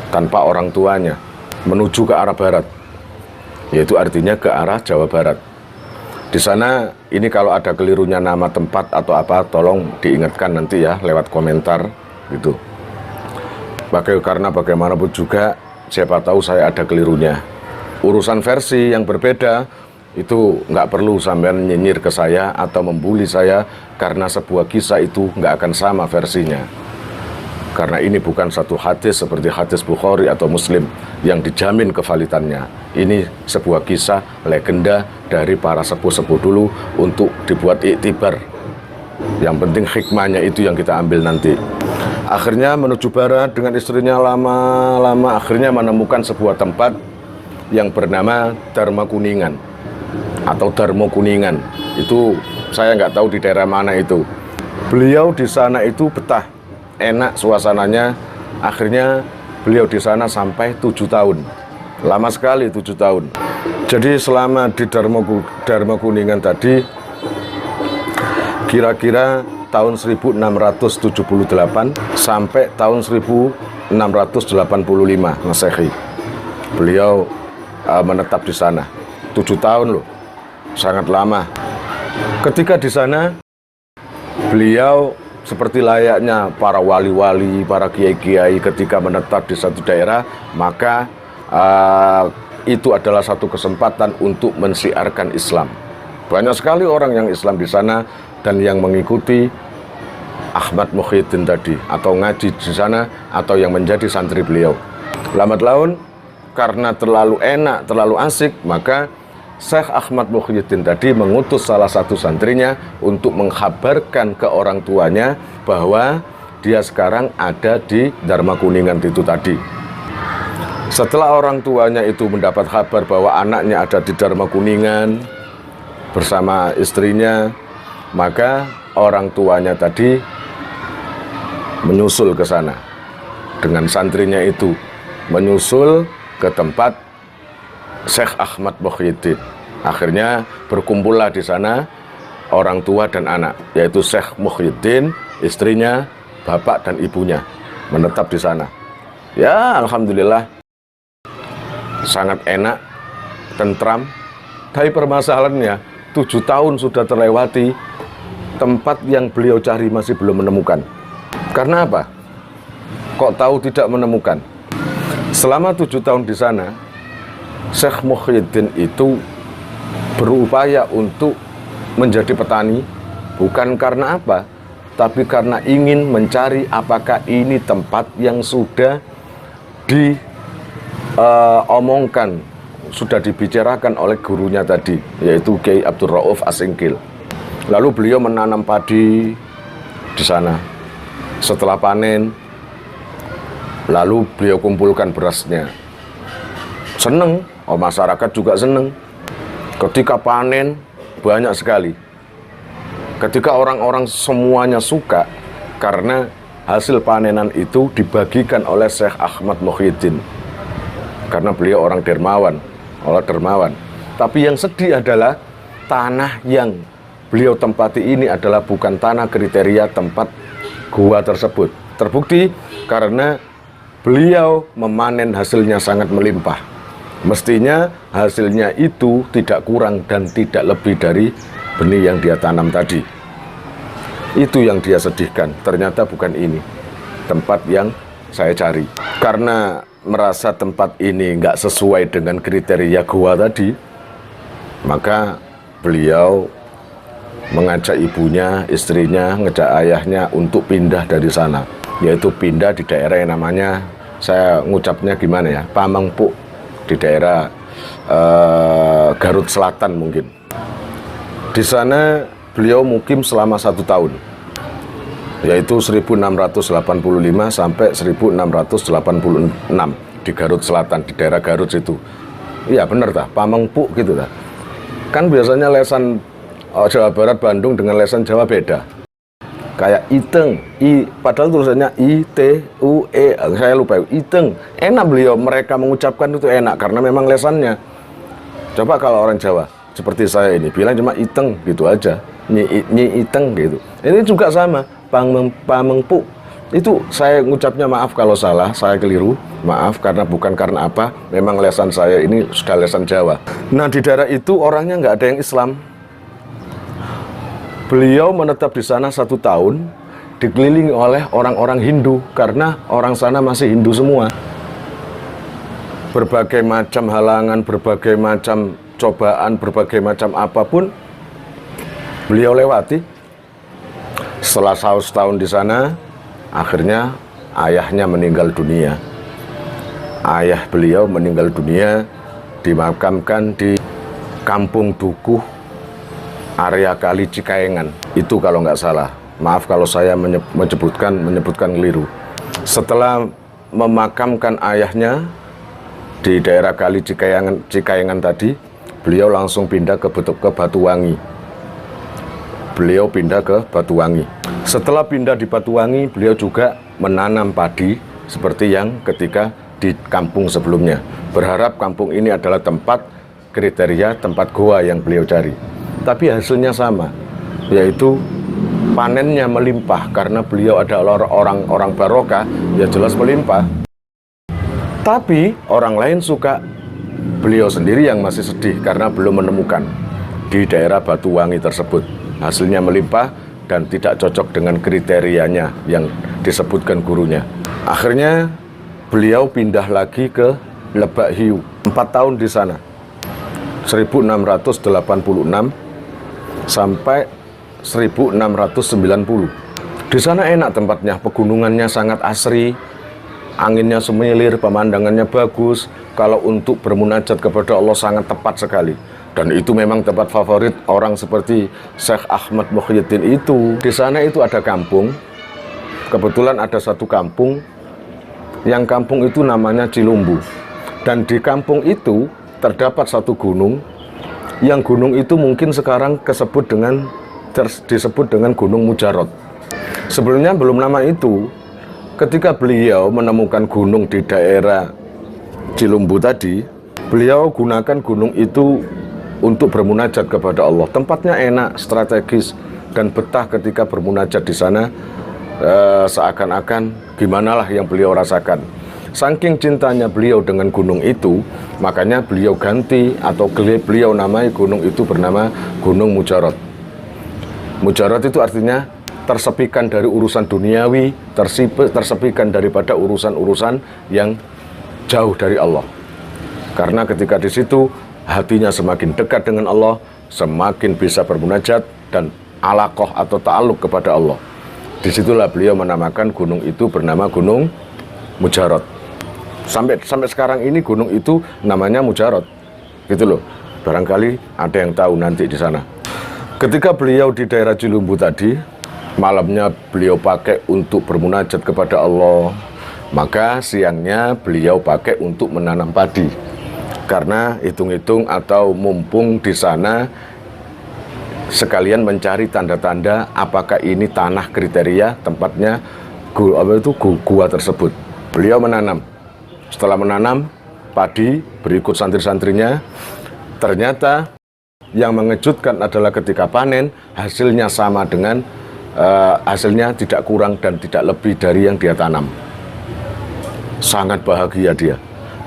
tanpa orang tuanya menuju ke arah barat, yaitu artinya ke arah Jawa Barat. Di sana, ini kalau ada kelirunya nama tempat atau apa, tolong diingatkan nanti ya lewat komentar gitu. Karena bagaimanapun juga, siapa tahu saya ada kelirunya. Urusan versi yang berbeda itu nggak perlu sampean nyinyir ke saya atau membuli saya, karena sebuah kisah itu nggak akan sama versinya. Karena ini bukan satu hadis seperti hadis Bukhari atau Muslim yang dijamin kevalitannya. Ini sebuah kisah legenda dari para sepuh-sepuh dulu untuk dibuat iktibar. Yang penting hikmahnya itu yang kita ambil nanti. Akhirnya menuju barat dengan istrinya lama-lama, akhirnya menemukan sebuah tempat yang bernama Dharma Kuningan atau Darmo Kuningan. Itu saya nggak tahu di daerah mana itu. Beliau di sana itu betah, enak suasananya. Akhirnya beliau di sana sampai 7 tahun. Lama sekali 7 tahun. Jadi selama di Dharma Kuningan tadi, kira-kira tahun 1678 sampai tahun 1685 Masehi, beliau menetap di sana. 7 tahun loh, sangat lama. Ketika di sana, beliau seperti layaknya para wali-wali, para kiai-kiai ketika menetap di satu daerah, maka itu adalah satu kesempatan untuk mensiarkan Islam. Banyak sekali orang yang Islam di sana dan yang mengikuti Ahmad Muhyiddin tadi, atau ngaji di sana, atau yang menjadi santri beliau. Lambat laun, karena terlalu enak, terlalu asik, maka Syekh Ahmad Muhyiddin tadi mengutus salah satu santrinya untuk mengkhabarkan ke orang tuanya bahwa dia sekarang ada di Dharma Kuningan itu tadi. Setelah orang tuanya itu mendapat kabar bahwa anaknya ada di Dharma Kuningan bersama istrinya, maka orang tuanya tadi menyusul ke sana dengan santrinya itu, menyusul ke tempat Syekh Ahmad Muhyiddin. Akhirnya berkumpullah di sana orang tua dan anak, yaitu Syekh Muhyiddin, istrinya, bapak dan ibunya menetap di sana. Ya, alhamdulillah sangat enak, tentram. Tapi permasalahannya 7 tahun sudah terlewati, tempat yang beliau cari masih belum menemukan. Karena apa? Kok tahu tidak menemukan? Selama 7 tahun di sana, Syekh Muhyiddin itu berupaya untuk menjadi petani, bukan karena apa, tapi karena ingin mencari apakah ini tempat yang sudah diomongkan, sudah dibicarakan oleh gurunya tadi, yaitu Kiai Abdul Rauf Asingkil. Lalu beliau menanam padi di sana. Setelah panen, lalu beliau kumpulkan berasnya. Seneng, masyarakat juga seneng. Ketika panen, banyak sekali. Ketika orang-orang semuanya suka, karena hasil panenan itu dibagikan oleh Syekh Ahmad Muhyiddin. Karena beliau orang dermawan. Tapi yang sedih adalah tanah yang beliau tempati ini adalah bukan tanah kriteria tempat gua tersebut. Terbukti karena beliau memanen hasilnya sangat melimpah. Mestinya hasilnya itu tidak kurang dan tidak lebih dari benih yang dia tanam tadi. Itu yang dia sedihkan. Ternyata bukan ini tempat yang saya cari. Karena merasa tempat ini nggak sesuai dengan kriteria gua tadi, maka beliau mengajak ibunya, istrinya, ngajak ayahnya untuk pindah dari sana, yaitu pindah di daerah yang namanya, saya ngucapnya gimana ya, Pamengpuk, di daerah Garut Selatan mungkin. Di sana beliau mukim selama 1 tahun, yaitu 1685 sampai 1686 di Garut Selatan, di daerah Garut situ. Iya bener tah, Pamengpuk gitu tah. Kan biasanya lesan Jawa Barat Bandung dengan lesan Jawa beda. Kayak Iteng, padahal tulisannya I-T-U-E, saya lupa, Iteng. Enak beliau, mereka mengucapkan itu enak karena memang lesannya. Coba kalau orang Jawa seperti saya ini bilang cuma Iteng gitu aja, Nyi Iteng gitu. Ini juga sama, Pamengpuk. Itu saya ngucapnya maaf kalau salah, saya keliru, maaf bukan karena apa, memang lesan saya ini sudah lesan Jawa. Nah di daerah itu orangnya nggak ada yang Islam. Beliau menetap di sana 1 tahun, dikelilingi oleh orang-orang Hindu karena orang sana masih Hindu semua. Berbagai macam halangan, berbagai macam cobaan, berbagai macam apapun beliau lewati. Setelah setahun di sana, akhirnya ayahnya meninggal dunia. Ayah beliau meninggal dunia, dimakamkan di Kampung Dukuh, area Kali Cikayengan. Itu kalau nggak salah. Maaf kalau saya menyebutkan keliru. Setelah memakamkan ayahnya di daerah Kali Cikayengan tadi, beliau langsung pindah ke Batuwangi. Beliau pindah ke Batuwangi. Setelah pindah di Batuwangi, beliau juga menanam padi seperti yang ketika di kampung sebelumnya. Berharap kampung ini adalah tempat kriteria, tempat goa yang beliau cari. Tapi hasilnya sama, yaitu panennya melimpah karena beliau adalah orang barokah, ya jelas melimpah. Tapi orang lain suka, beliau sendiri yang masih sedih karena belum menemukan di daerah Batuwangi tersebut. Hasilnya melimpah dan tidak cocok dengan kriterianya yang disebutkan gurunya. Akhirnya beliau pindah lagi ke Lebak Hiu, 4 tahun di sana, 1686 sampai 1690. Di sana enak tempatnya, pegunungannya sangat asri, anginnya semilir, pemandangannya bagus. Kalau untuk bermunajat kepada Allah sangat tepat sekali. Dan itu memang tempat favorit orang seperti Syekh Ahmad Muhyiddin itu. Di sana itu ada kampung, kebetulan ada satu kampung, yang kampung itu namanya Cilumbu. Dan di kampung itu terdapat satu gunung, yang gunung itu mungkin sekarang disebut dengan Gunung Mujarot. Sebelumnya belum nama itu. Ketika beliau menemukan gunung di daerah Cilumbu tadi, beliau gunakan gunung itu untuk bermunajat kepada Allah. Tempatnya enak, strategis, dan betah ketika bermunajat di sana. Seakan-akan gimanalah yang beliau rasakan. Saking cintanya beliau dengan gunung itu, makanya beliau ganti atau beliau namai gunung itu bernama Gunung Mujarot. Mujarot itu artinya tersepikan dari urusan duniawi, tersepikan daripada urusan-urusan yang jauh dari Allah. Karena ketika di situ hatinya semakin dekat dengan Allah, semakin bisa bermunajat dan alaqah atau ta'alluq kepada Allah. Disitulah beliau menamakan gunung itu bernama Gunung Mujarot. Sampai sekarang ini gunung itu namanya Mujarot, gitu loh. Barangkali ada yang tahu nanti di sana. Ketika beliau di daerah Cilumbu tadi, malamnya beliau pakai untuk bermunajat kepada Allah, maka siangnya beliau pakai untuk menanam padi. Karena hitung-hitung atau mumpung di sana sekalian mencari tanda-tanda apakah ini tanah kriteria tempatnya gua tersebut. Beliau menanam. Setelah menanam padi berikut santri-santrinya, ternyata yang mengejutkan adalah ketika panen hasilnya sama dengan hasilnya tidak kurang dan tidak lebih dari yang dia tanam. Sangat bahagia dia.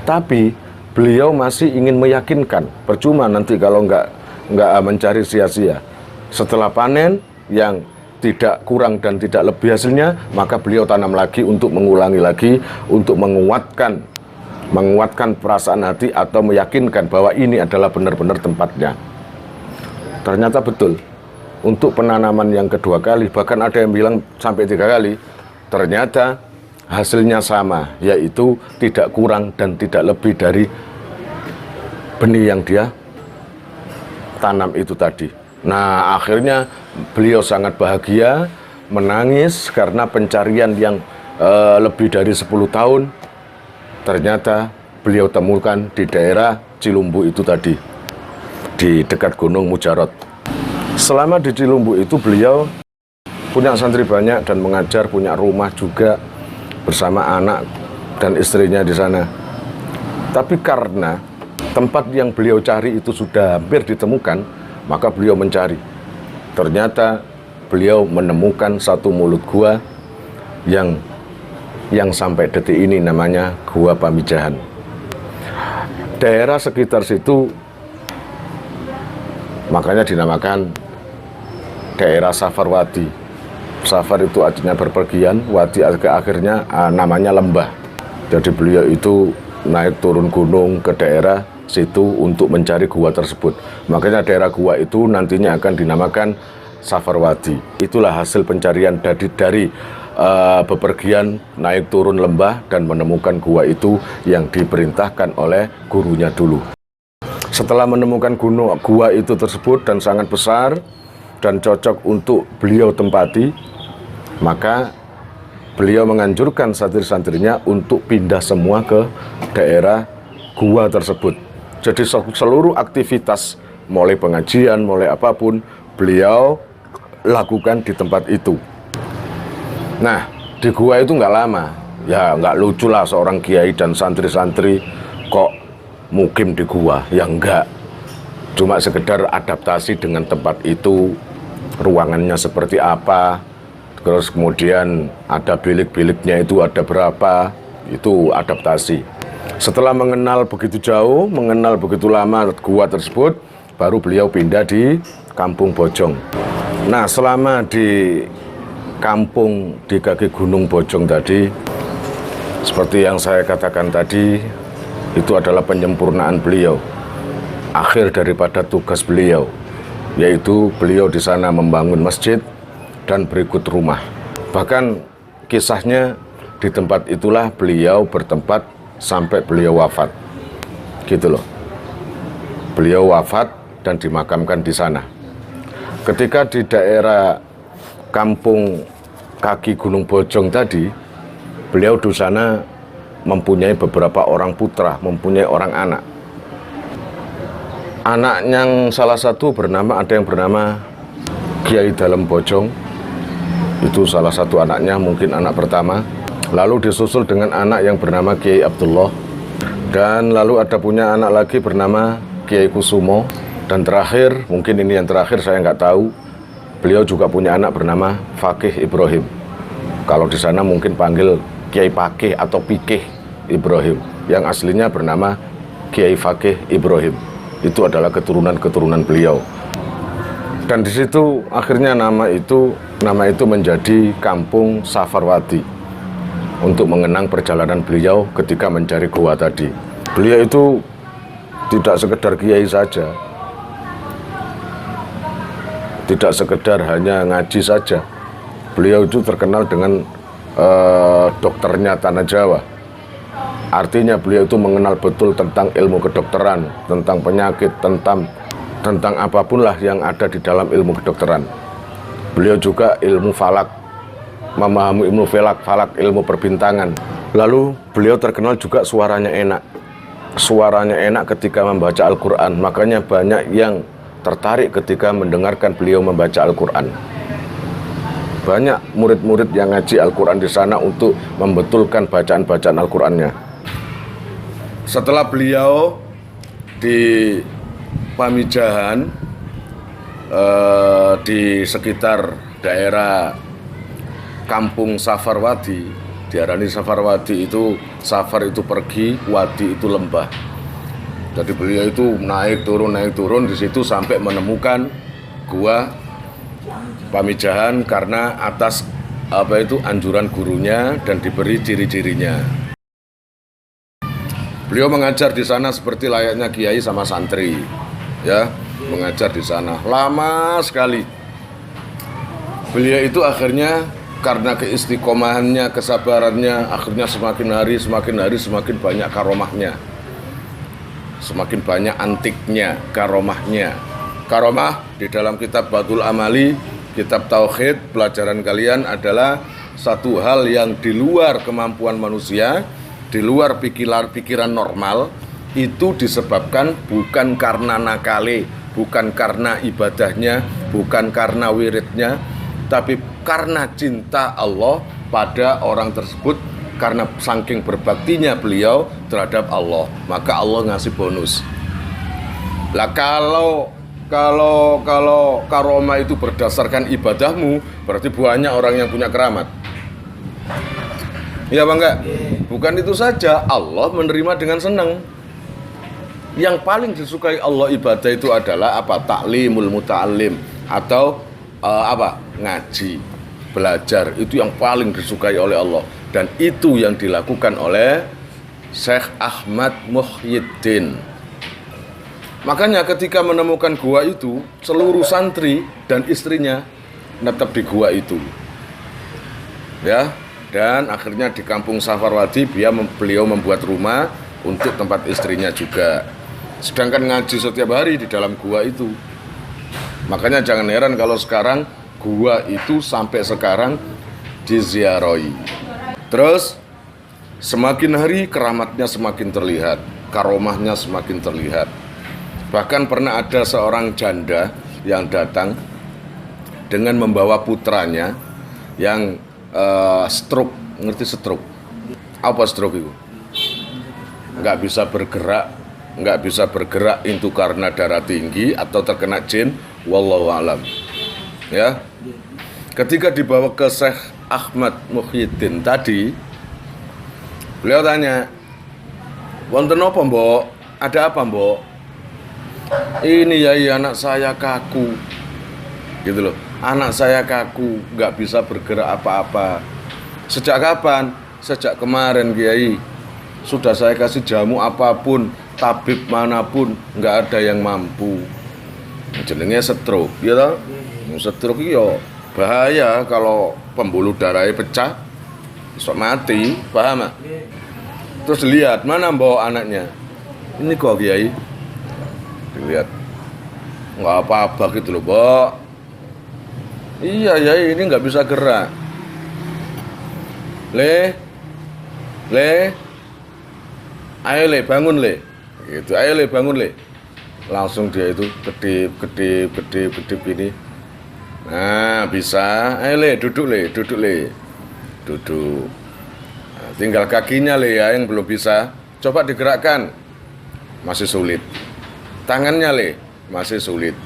Tapi beliau masih ingin meyakinkan, percuma nanti kalau nggak mencari sia-sia. Setelah panen yang tidak kurang dan tidak lebih hasilnya, maka beliau tanam lagi untuk mengulangi lagi, untuk menguatkan perasaan hati atau meyakinkan bahwa ini adalah benar-benar tempatnya. Ternyata betul. Untuk penanaman yang kedua kali, bahkan ada yang bilang sampai 3 kali, ternyata hasilnya sama, yaitu tidak kurang dan tidak lebih dari benih yang dia tanam itu tadi. Nah, akhirnya beliau sangat bahagia, menangis karena pencarian yang lebih dari 10 tahun ternyata beliau temukan di daerah Cilumbu itu tadi, di dekat Gunung Mujarot. Selama di Cilumbu itu beliau punya santri banyak dan mengajar, punya rumah juga bersama anak dan istrinya di sana. Tapi karena tempat yang beliau cari itu sudah hampir ditemukan, maka beliau mencari. Ternyata beliau menemukan satu mulut gua yang sampai detik ini namanya Gua Pamijahan. Daerah sekitar situ makanya dinamakan daerah Safarwadi. Safar itu artinya berpergian, wadi akhirnya namanya lembah. Jadi beliau itu naik turun gunung ke daerah situ untuk mencari gua tersebut. Makanya daerah gua itu nantinya akan dinamakan Safarwadi. Itulah hasil pencarian dari bepergian naik turun lembah dan menemukan gua itu yang diperintahkan oleh gurunya dulu. Setelah menemukan gua itu tersebut dan sangat besar dan cocok untuk beliau tempati, maka beliau menganjurkan santri-santrinya untuk pindah semua ke daerah gua tersebut. Jadi seluruh aktivitas, mulai pengajian, mulai apapun, beliau lakukan di tempat itu. Nah, di gua itu nggak lama. Ya nggak lucu lah seorang kiai dan santri-santri kok mukim di gua. Ya enggak. Cuma sekedar adaptasi dengan tempat itu, ruangannya seperti apa, terus kemudian ada bilik-biliknya itu ada berapa, itu adaptasi. Setelah mengenal begitu jauh, mengenal begitu lama gua tersebut, baru beliau pindah di Kampung Bojong. Nah, selama di kampung di kaki Gunung Bojong tadi, seperti yang saya katakan tadi, itu adalah penyempurnaan beliau, akhir daripada tugas beliau, yaitu beliau di sana membangun masjid dan berikut rumah. Bahkan kisahnya di tempat itulah beliau bertempat sampai beliau wafat, gitu loh. Beliau wafat dan dimakamkan di sana. Ketika di daerah kampung kaki Gunung Bojong tadi, beliau di sana mempunyai beberapa orang putra, mempunyai orang anak. Anak yang salah satu ada yang bernama Kiai Dalem Bojong, itu salah satu anaknya, mungkin anak pertama. Lalu disusul dengan anak yang bernama Kiai Abdullah, dan lalu ada punya anak lagi bernama Kiai Kusumo, dan terakhir, mungkin ini yang terakhir saya nggak tahu, beliau juga punya anak bernama Fakih Ibrahim. Kalau di sana mungkin panggil Kiai Fakih atau Pikih Ibrahim, yang aslinya bernama Kiai Fakih Ibrahim. Itu adalah keturunan-keturunan beliau. Dan di situ akhirnya nama itu menjadi Kampung Safarwadi, untuk mengenang perjalanan beliau ketika mencari gua tadi. Beliau itu tidak sekedar kiai saja, tidak sekedar hanya ngaji saja. Beliau itu terkenal dengan dokternya tanah Jawa. Artinya beliau itu mengenal betul tentang ilmu kedokteran, tentang penyakit, tentang apapun lah yang ada di dalam ilmu kedokteran. Beliau juga ilmu falak, memahami ilmu falak, ilmu perbintangan. Lalu beliau terkenal juga suaranya enak. Suaranya enak ketika membaca Al-Quran. Makanya banyak yang tertarik ketika mendengarkan beliau membaca Al-Quran. Banyak murid-murid yang ngaji Al-Quran di sana untuk membetulkan bacaan-bacaan Al-Qurannya. Setelah beliau di Pamijahan, di sekitar daerah Kampung Safarwadi, diarani Safarwadi itu, safar itu pergi, wadi itu lembah. Jadi beliau itu naik turun di situ sampai menemukan gua Pamijahan karena atas anjuran gurunya dan diberi ciri-cirinya. Beliau mengajar di sana seperti layaknya kiai sama santri, ya, mengajar di sana lama sekali. Beliau itu akhirnya karena keistiqomahannya, kesabarannya, akhirnya semakin hari semakin banyak karomahnya. semakin banyak antiknya, karomahnya. Karomah di dalam kitab Batul Amali, kitab Tauhid, pelajaran kalian adalah satu hal yang di luar kemampuan manusia, di luar pikiran normal, itu disebabkan bukan karena nakale, bukan karena ibadahnya, bukan karena wiridnya, tapi karena cinta Allah pada orang tersebut, karena saking berbaktinya beliau terhadap Allah, maka Allah ngasih bonus. Lah kalau karomah itu berdasarkan ibadahmu, berarti banyak orang yang punya keramat. Ya bang enggak? Bukan itu saja, Allah menerima dengan senang. Yang paling disukai Allah ibadah itu adalah apa? Ta'limul muta'allim, atau ngaji, belajar. Itu yang paling disukai oleh Allah, dan itu yang dilakukan oleh Syekh Ahmad Muhyiddin. Makanya ketika menemukan gua itu, seluruh santri dan istrinya tetap di gua itu. Ya, dan akhirnya di Kampung Safarwadi beliau membuat rumah untuk tempat istrinya juga. Sedangkan ngaji setiap hari di dalam gua itu. Makanya jangan heran kalau sekarang gua itu sampai sekarang diziarahi. Terus semakin hari keramatnya semakin terlihat, karomahnya semakin terlihat. Bahkan pernah ada seorang janda yang datang dengan membawa putranya yang stroke. Ngerti stroke? Apa stroke itu? Nggak bisa bergerak itu karena darah tinggi atau terkena jin, wallahu alam. Ya. Ketika dibawa ke Syekh Ahmad Muhyiddin tadi, beliau tanya, "Wonten apa, Mbok? Ada apa, Mbok?" "Ini ya anak saya kaku." Gitu loh. "Anak saya kaku, nggak bisa bergerak apa-apa." "Sejak kapan?" "Sejak kemarin, Kiai. Sudah saya kasih jamu apapun, tabib manapun, nggak ada yang mampu." Jenenge stroke, ya toh? Stroke itu bahaya kalau pembuluh darahnya pecah, sok mati, paham gak? Terus dilihat, "Mana bawa anaknya?" "Ini kok, Kiai." Dilihat, nggak apa-apa gitu loh, Mbok. "Iya ya, ini nggak bisa gerak." Le, ayo le, bangun le, gitu. "Ayo le, bangun le." Langsung dia itu kedip ini. Nah, bisa. "Ayo le, duduk le. Duduk. Nah, tinggal kakinya le ya yang belum bisa. Coba digerakkan. Masih sulit. Tangannya le, masih sulit.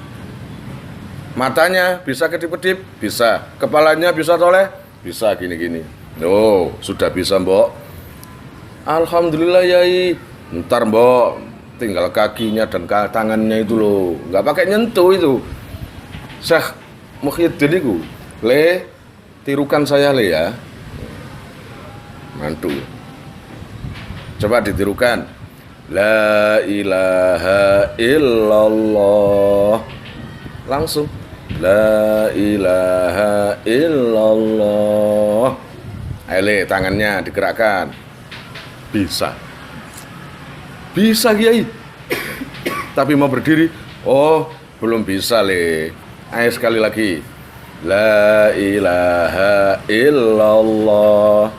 Matanya bisa kedip-kedip? Bisa. Kepalanya bisa toleh? Bisa gini-gini. Oh, sudah bisa, Mbok. Alhamdulillah, Yai. Ntar, Mbok, tinggal kakinya dan tangannya itu loh. Nggak pakai nyentuh itu." Syekh Muhyiddin itu, "Le, tirukan saya le ya." Mantul. Coba ditirukan. "La ilaha illallah." Langsung. "La ilaha illallah." Ayo le, tangannya digerakkan. Bisa, Kiai. Tapi mau berdiri, oh belum bisa le. Ayo sekali lagi. "La ilaha illallah."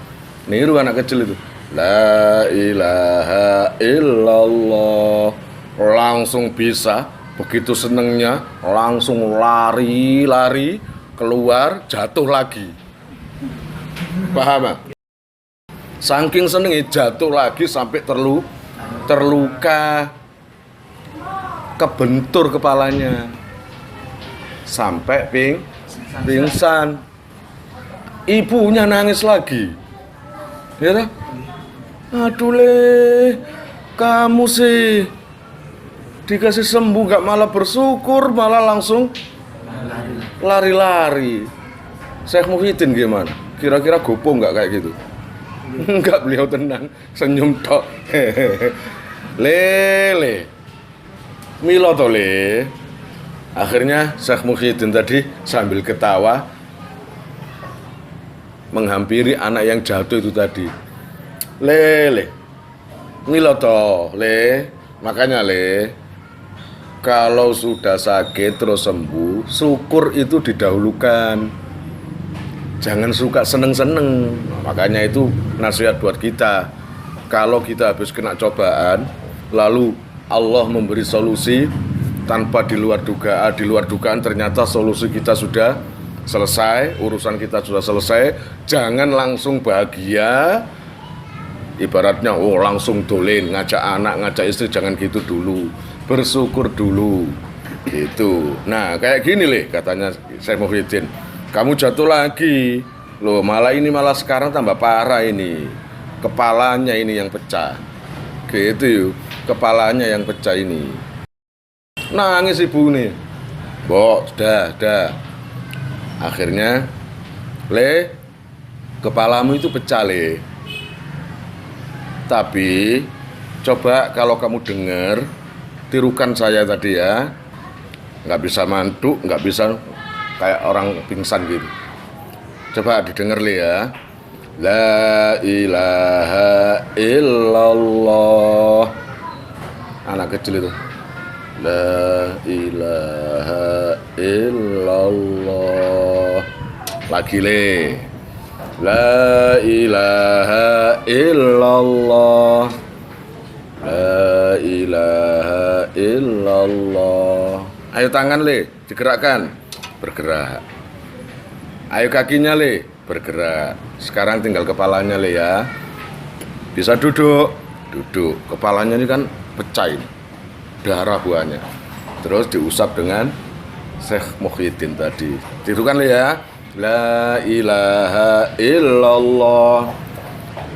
Niru anak kecil itu. "La ilaha illallah." Langsung bisa. Begitu senengnya, langsung lari keluar, jatuh lagi. Paham? Saking senengnya jatuh lagi sampai terluka, kebentur kepalanya, sampai pingsan. Ibunya nangis lagi. Ya, "Aduh le, kamu sih dikasih sembuh gak malah bersyukur, malah langsung lari-lari." Syekh Muhyiddin gimana? Kira-kira gopo nggak kayak gitu? Enggak, beliau tenang, senyum tok. Le, milo to le. Akhirnya Syekh Muhyiddin tadi sambil ketawa menghampiri anak yang jatuh itu tadi. Le, milo to le. Makanya kalau sudah sakit terus sembuh, syukur itu didahulukan. Jangan suka seneng-seneng. Makanya itu nasihat buat kita. Kalau kita habis kena cobaan, lalu Allah memberi solusi tanpa di luar dugaan ternyata solusi kita sudah selesai, urusan kita sudah selesai. Jangan langsung bahagia. Ibaratnya langsung dolin, ngajak anak, ngajak istri, jangan gitu dulu. Bersyukur dulu. Gitu. Nah, kayak gini katanya Syekh Muhyiddin. Kamu jatuh lagi. Loh, malah sekarang tambah parah ini. Kepalanya ini yang pecah. Gitu yuk. Kepalanya yang pecah ini. Nangis ibu nih. Dah. Akhirnya kepalamu itu pecah tapi coba kalau kamu dengar, tirukan saya tadi ya. Nggak bisa mantuk, nggak bisa kayak orang pingsan gitu. Coba didengar ya. La ilaha illallah. Anak kecil itu. La ilaha illallah. Lagi La ilaha illallah. La ilaha illallah. Ayo tangan digerakkan. Bergerak. Ayo kakinya bergerak. Sekarang tinggal kepalanya ya. Bisa duduk. Kepalanya ini kan pecah ini. Darah buahnya. Terus diusap dengan Syekh Muhyiddin tadi. Tirukan ya. La ilaha illallah.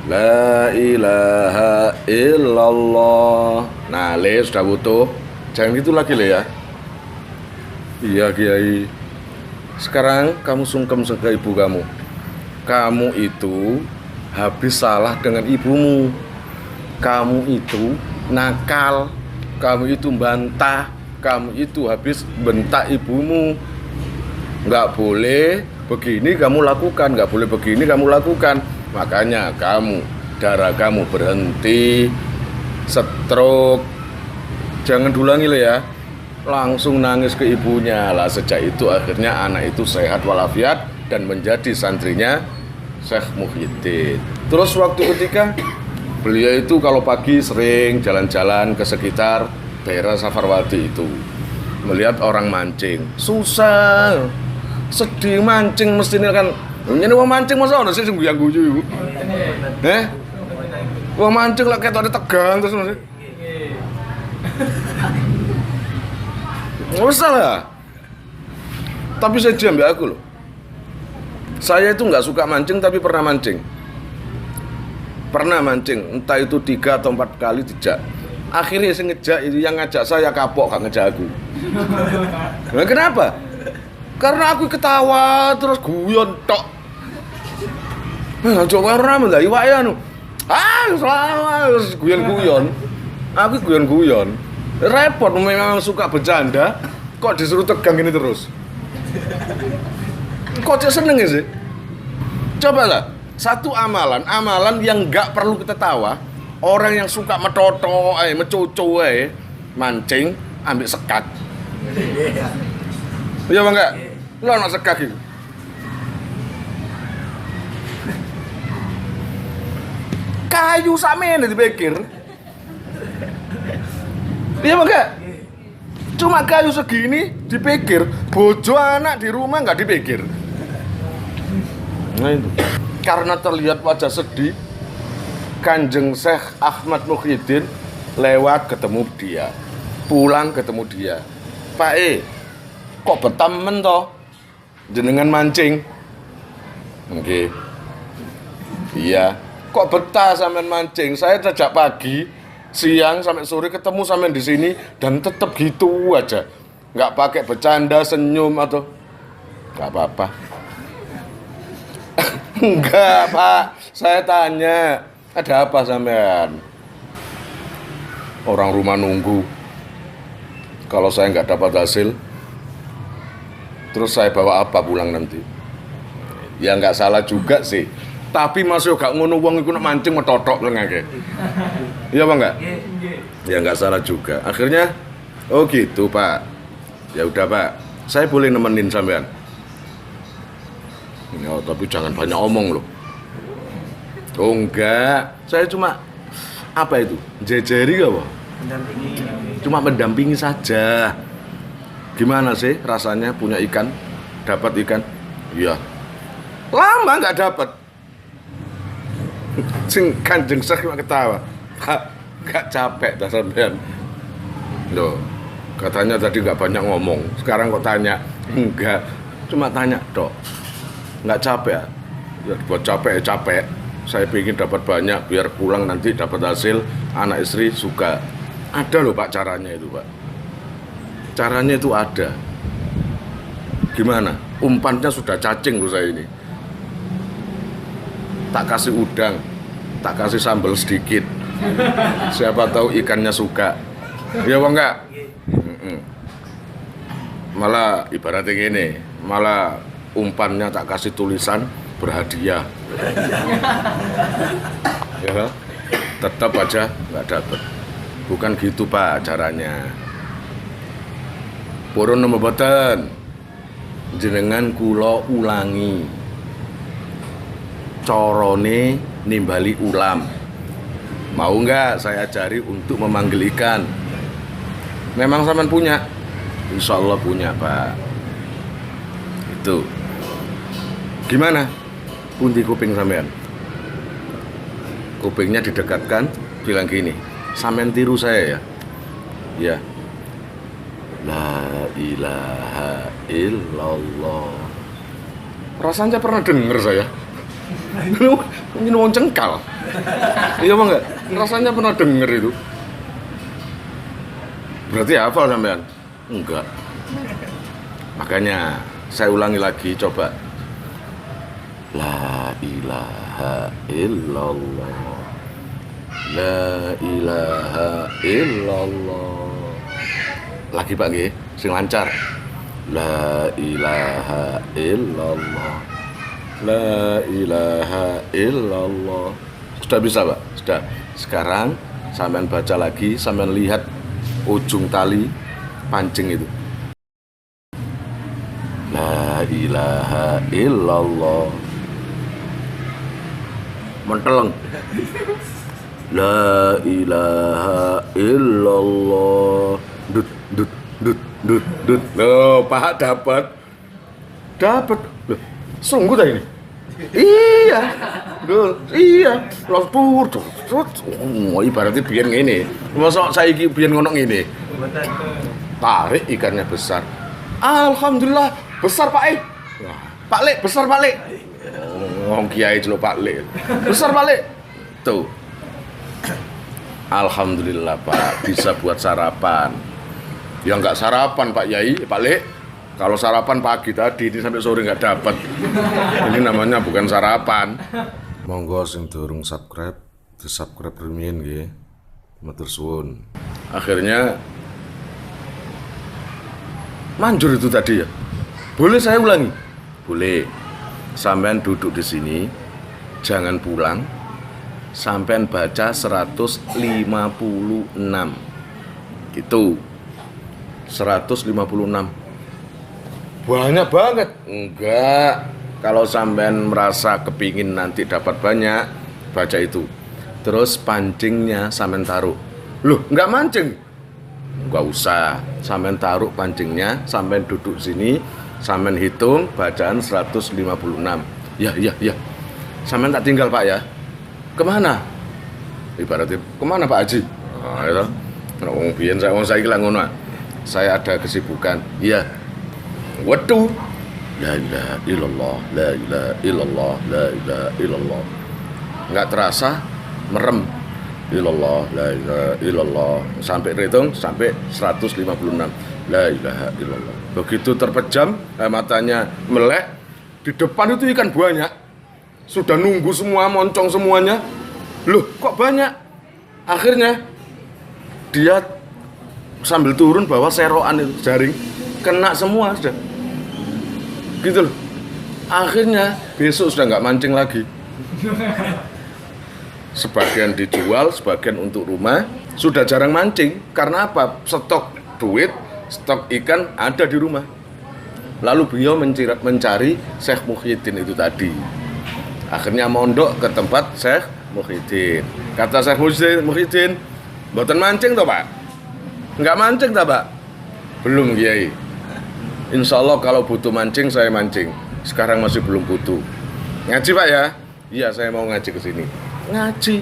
La ilaha illallah. Nah, sudah butuh. Jangan gitu lagi ya. Iya, Kiai. Sekarang kamu sungkem ke ibu kamu. Kamu itu habis salah dengan ibumu. Kamu itu nakal. Kamu itu bantah. Kamu itu habis bentak ibumu. Nggak boleh begini kamu lakukan, nggak boleh begini kamu lakukan. Makanya darah kamu berhenti, stroke. Jangan dulangi ya. Langsung nangis ke ibunya lah. Sejak itu akhirnya anak itu sehat walafiat dan menjadi santrinya Syekh Muhyiddin. Terus waktu ketika beliau itu kalau pagi sering jalan-jalan ke sekitar daerah Safarwadi itu, melihat orang mancing, susah, sedih mancing mestinya kan. Ini wong mancing masa ana sing guyu-guyu iku. Wong mancing lek ketone tegang terus mesti. Nggak usah lah. Tapi saya diam aku loh. Saya itu nggak suka mancing tapi pernah mancing. Entah itu 3 atau 4 kali dijak. Akhirnya saya ngejak, yang ngajak saya kapok gak ngejak aku. Nah, kenapa? Karena aku ketawa terus guyon tok. Nah, coba orang mendai wae anu. Guyon-guyon. Aku guyon-guyon. Repot memang suka bercanda, kok disuruh tegang gini terus. Kok seneng sih? Coba lah, satu amalan yang nggak perlu kita tawa. Orang yang suka metoto, mecoco, mancing, ambil sekat. Iya bang nggak? Lo nak sekat gitu. Kayu sampean dipikir. Iya bang nggak? Cuma kayu segini dipikir, bojo anak di rumah nggak dipikir. Nah itu. Karena terlihat wajah sedih, Kanjeng Syekh Ahmad Muhyiddin lewat ketemu dia, pulang ketemu dia. Pak kok betamen toh jenengan mancing? Oke. Iya. Kok betah sampean mancing? Saya sejak pagi, siang sampai sore ketemu sampean di sini dan tetap gitu aja. Nggak pakai bercanda, senyum atau nggak apa-apa. Enggak, Pak. Saya tanya, ada apa sampean? Orang rumah nunggu. Kalau saya nggak dapat hasil, terus saya bawa apa pulang nanti? Ya nggak salah juga sih. Tapi masih gak ngono wong iku nek mancing metotok lengake. Iya apa enggak? Ya enggak salah juga. Akhirnya oh gitu, Pak. Ya udah, Pak. Saya boleh nemenin sampean. Ya, tapi jangan banyak omong loh. Oh enggak, saya cuma apa itu? Jejeri apa? Cuma mendampingi saja. Gimana sih rasanya punya ikan? Dapat ikan? Iya. Lama nggak dapat. Sing Kanjeng Syekh ketawa. Nggak capek dah sampean. Loh, katanya tadi nggak banyak ngomong. Sekarang kok tanya? Enggak, cuma tanya dok. Nggak capek ya? Buat capek ya capek. Saya ingin dapat banyak biar pulang nanti dapat hasil, anak istri suka. Ada loh Pak caranya itu, Pak. Caranya itu ada. Gimana? Umpannya sudah cacing loh saya ini. Tak kasih udang, tak kasih sambal sedikit. Siapa tahu ikannya suka. Iya apa enggak? Malah ibaratnya gini, malah umpannya tak kasih tulisan berhadiah. Ya, tetap aja nggak dapet. Bukan gitu Pak caranya. Purun nomor boten. Jenengan kula ulangi. Corone nimbali ulam. Mau nggak saya ajari untuk memanggil ikan? Memang sampean punya? Insya Allah punya Pak. Itu. Gimana? Pundi kuping sampean? Kupingnya didekatkan, bilang gini, sampean tiru saya ya. Ya. La ilaha illallah. Rasanya pernah dengar saya. Ini wong cengkal. Iya apa enggak? Rasanya pernah dengar itu. Berarti hafal sampean? Enggak. Makanya saya ulangi lagi coba. La ilaha illallah. La ilaha illallah. Lagi Pak nggih, sing lancar. La ilaha illallah. La ilaha illallah. Sudah bisa Pak? Sudah. Sekarang sampean baca lagi, sampean lihat ujung tali pancing itu. La ilaha illallah. Menteleng. La ilaha illallah. Dut dut dut dut dut. Loh, Pak dapat. Dapat. Loh, sungguh dah ini. Iya. Loh, iya. Lopur. Oh, ibaratnya biyen ngene. Mosok saiki biyen ngono ngene. Tarik ikannya besar. Alhamdulillah besar Pak Pak Lek, besar Pak Lek. Wong kiai celuk Pak Lek. Besar Pak Lek. Tuh. Alhamdulillah Pak, bisa buat sarapan. Ya nggak sarapan Pak Yai, Pak Lek. Kalau sarapan pagi tadi ini sampai sore nggak dapat. Ini namanya bukan sarapan. Monggo sing durung subscribe, di-subscribe rumiyin nggih. Matur suwun. Akhirnya manjur itu tadi ya. Boleh saya ulangi? Boleh. Sampean duduk di sini, jangan pulang. Sampean baca 156. Gitu. 156. Banyak banget. Enggak. Kalau sampean merasa kepingin nanti dapat banyak, baca itu. Terus pancingnya sampean taruh. Loh, enggak mancing? Enggak usah. Sampean taruh pancingnya, sampean duduk sini, sampean hitung bacaan 156. Ya. Sampean tak tinggal Pak ya. Kemana? Ibaratnya kemana Pak Haji? Nah, itu. Wong biyen saya kira ngono. Saya ada kesibukan. Iya. Waduh. La ilaha illallah, la ilaha illallah, la ilaha illallah. Enggak terasa merem. Illallah, la ilaha illallah. Sampai hitung sampai 156. La ilaha illallah. Begitu terpejam, matanya melek, di depan itu ikan banyak. Sudah nunggu semua, moncong semuanya. Loh, kok banyak? Akhirnya dia sambil turun bawa seroan itu, jaring. Kena semua sudah. Gitu loh. Akhirnya besok sudah nggak mancing lagi. Sebagian dijual, sebagian untuk rumah. Sudah jarang mancing, karena apa? Stok duit, stok ikan ada di rumah. Lalu beliau mencari Syekh Muhyiddin itu tadi. Akhirnya mondok ke tempat Syekh Muhyiddin. Kata Syekh Muhyiddin, mboten mancing toh Pak? Enggak mancing toh Pak? Belum Kiai. Insya Allah kalau butuh mancing saya mancing. Sekarang masih belum butuh. Ngaji Pak ya? Iya saya mau ngaji ke sini. Ngaji.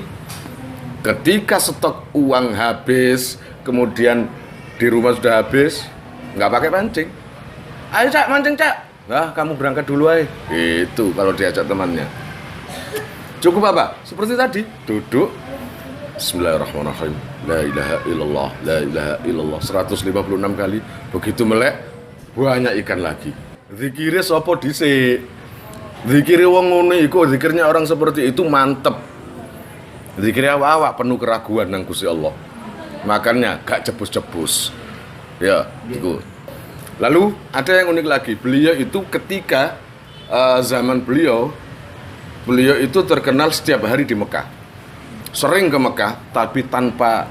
Ketika stok uang habis, kemudian di rumah sudah habis, nggak pakai mancing. Ayo Cak, mancing Cak. Nah, kamu berangkat dulu aja. Itu kalau diajak temannya. Cukup apa? Seperti tadi, duduk. Bismillahirrahmanirrahim. La ilaha illallah, la ilaha illallah. 156 kali. Begitu melek, banyak ikan lagi. Zikirnya sopo dhisik. Zikirnya wong ngono iku, zikirnya orang seperti itu mantep. Zikirnya awak penuh keraguan nang Gusti Allah. Makanya gak jebus-jebus. Ya, itu. Lalu ada yang unik lagi. Beliau itu ketika zaman beliau itu terkenal setiap hari di Mekah. Sering ke Mekah, tapi tanpa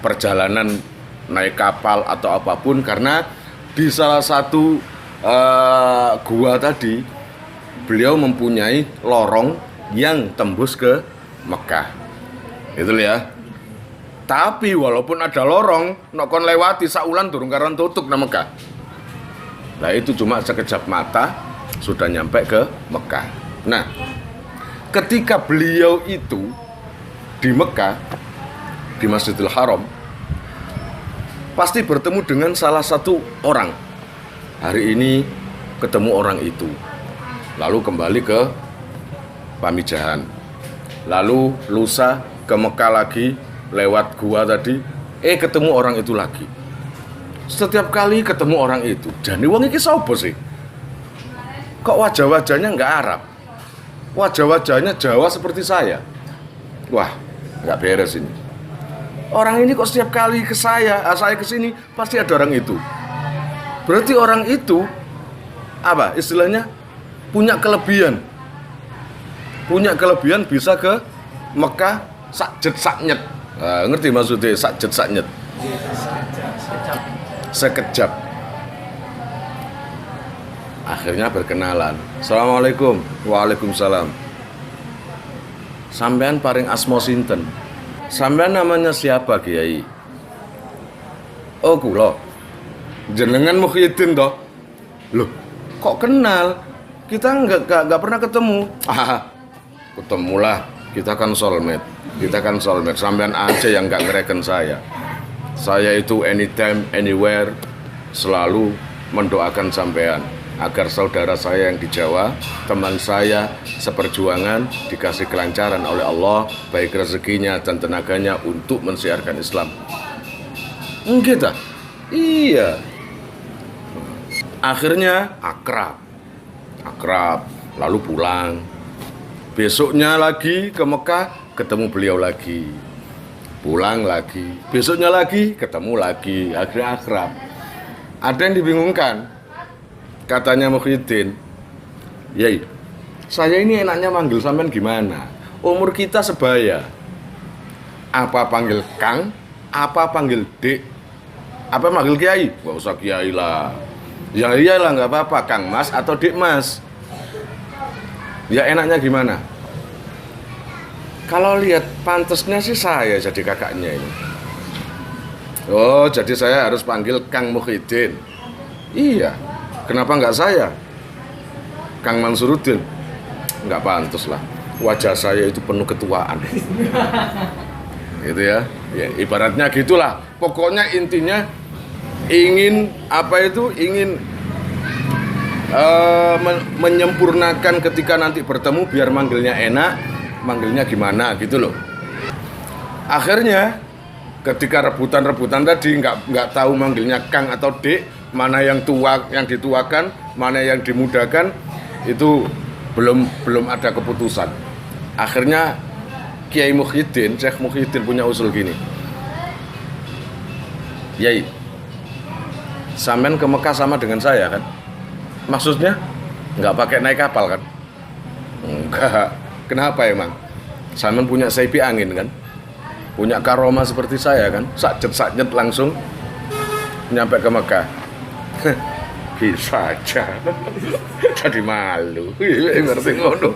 perjalanan naik kapal atau apapun, karena di salah satu gua tadi beliau mempunyai lorong yang tembus ke Mekah. Itu ya. Tapi walaupun ada lorong, nek kon lewati saulan durung karan tutup nang Mekah. Nah itu cuma sekejap mata sudah nyampe ke Mekah. Nah, ketika beliau itu di Mekah, di Masjidil Haram, pasti bertemu dengan salah satu orang. Hari ini ketemu orang itu, lalu kembali ke Pamijahan, lalu lusa ke Mekah lagi, lewat gua tadi, ketemu orang itu lagi. Setiap kali ketemu orang itu, jane wong iki sapa sih? Kok wajah-wajahnya nggak Arab? Wajah-wajahnya Jawa seperti saya. Wah, nggak beres ini. Orang ini kok setiap kali ke saya ke sini pasti ada orang itu. Berarti orang itu apa? Istilahnya punya kelebihan. Punya kelebihan bisa ke Mekah sakjet saknyet. Nah, ngerti maksudnya sakjet saknyet? Sekejap. Akhirnya berkenalan. Assalamualaikum. Waalaikumsalam. Sampean paring asmo sinten? Sampean namanya siapa Kiai? Oh kula. Jenengan Muhyiddin toh? Loh, kok kenal? Kita nggak pernah ketemu. Ketemulah. Kita kan soulmate. Sampean aja yang nggak ngereken saya. Saya itu anytime, anywhere selalu mendoakan sampean agar saudara saya yang di Jawa, teman saya seperjuangan dikasih kelancaran oleh Allah, baik rezekinya dan tenaganya untuk mensiarkan Islam. Gitu. Iya. Akhirnya akrab, lalu pulang. Besoknya lagi ke Mekah, ketemu beliau lagi. Pulang lagi, besoknya lagi, ketemu lagi, akhirnya akrab. Ada yang dibingungkan, katanya Muhyiddin, Yai, saya ini enaknya manggil sampean gimana? Umur kita sebaya. Apa panggil Kang, apa panggil Dek, apa manggil Kiai? Gak usah Kiai lah. Ya iyalah, gak apa-apa, Kang Mas atau Dek Mas. Ya enaknya gimana? Kalau lihat pantesnya sih saya jadi kakaknya ini. Oh, jadi saya harus panggil Kang Muhyiddin. Iya. Kenapa nggak saya? Kang Mansuruddin. Nggak pantas lah. Wajah saya itu penuh ketuaan. Gitu ya. Ya, ibaratnya gitulah. Pokoknya intinya ingin apa itu? Ingin menyempurnakan ketika nanti bertemu biar manggilnya enak. Manggilnya gimana gitu loh. Akhirnya ketika rebutan tadi nggak tahu manggilnya Kang atau Dek, mana yang tua yang dituakan, mana yang dimudahkan, itu belum ada keputusan. Akhirnya Kiai Muhyiddin, Syekh Muhyiddin punya usul gini. Yai, sampean ke Mekah sama dengan saya kan? Maksudnya nggak pakai naik kapal kan? Enggak. Kenapa emang? Sampean punya saipi angin kan? Punya karoma seperti saya kan? Sakjet langsung nyampe ke Mekah. Bisa aja. Jadi malu. Ngerti ngono.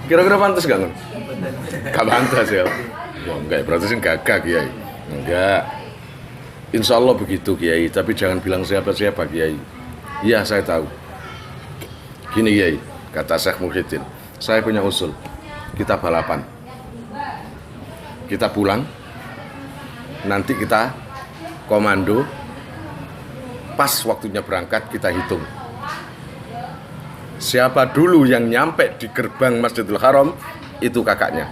Kira-kira pantas gak ngono? Gak pantas ya. Ya enggak, berarti sih gagah Kiai. Enggak. Insya Allah begitu Kiai, tapi jangan bilang siapa-siapa Kiai. Iya saya tahu. Gini Kiai, kata Syekh Muhyiddin, saya punya usul. Kita balapan. Kita pulang. Nanti kita komando. Pas waktunya berangkat kita hitung. Siapa dulu yang nyampe di gerbang Masjidil Haram, itu kakaknya.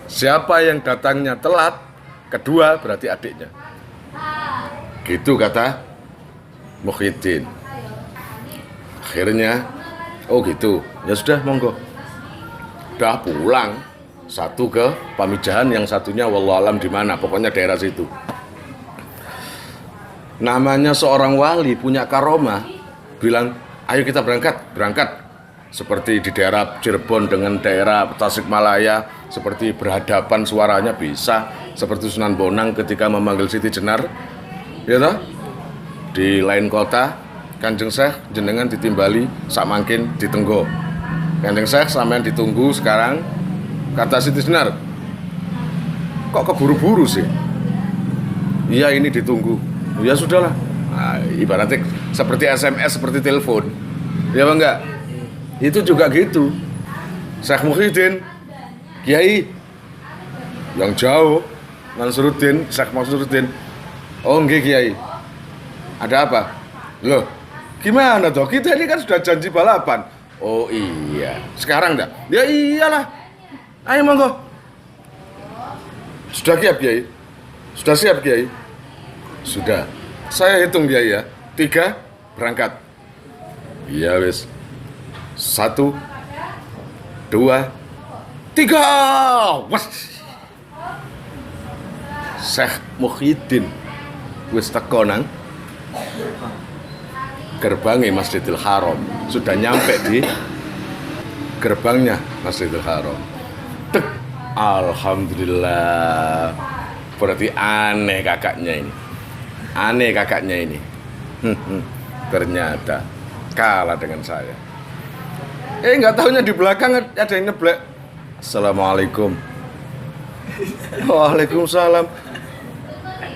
Siapa yang datangnya telat, kedua berarti adiknya. Gitu kata Muhyiddin. Akhirnya, oh gitu, ya sudah monggo. Udah pulang, satu ke Pamijahan, yang satunya wallahualam di mana, pokoknya daerah situ. Namanya seorang wali punya karomah, bilang, ayo kita berangkat. Seperti di daerah Cirebon dengan daerah Tasikmalaya, seperti berhadapan suaranya bisa, seperti Sunan Bonang ketika memanggil Siti Jenar, ya toh? Di lain kota, Kanjeng Syekh jenengan ditimbali, samangkin ditenggo. Kanjeng Syekh sampean ditunggu sekarang, kata Siti Jenar, kok keburu-buru sih? Iya ini ditunggu. Ya sudahlah, nah, ibaratnya seperti SMS, seperti telepon, ya bang enggak? Itu juga gitu. Syekh Muhyiddin, Kiai yang jauh, Mansuruddin, Syekh Mansuruddin, oh enggak Kiai, ada apa? Loh, gimana toh? Kita ini kan sudah janji balapan. Oh iya, sekarang dah? Ya iyalah, ayo monggo. Sudah siap Kiai? Sudah siap Kiai? Sudah, saya hitung dia ya. 3, berangkat. Iya wis. 1, 2, 3. Wes. Syekh Muhyiddin wis teko nang gerbangnya Masjidil Haram. Sudah nyampe di gerbangnya Masjidil Haram. Tek. Alhamdulillah. Berarti aneh kakaknya ini. Aneh kakaknya ini. Ternyata kalah dengan saya. Nggak tahunya di belakang ada yang nyeblek. Assalamualaikum. Waalaikumsalam.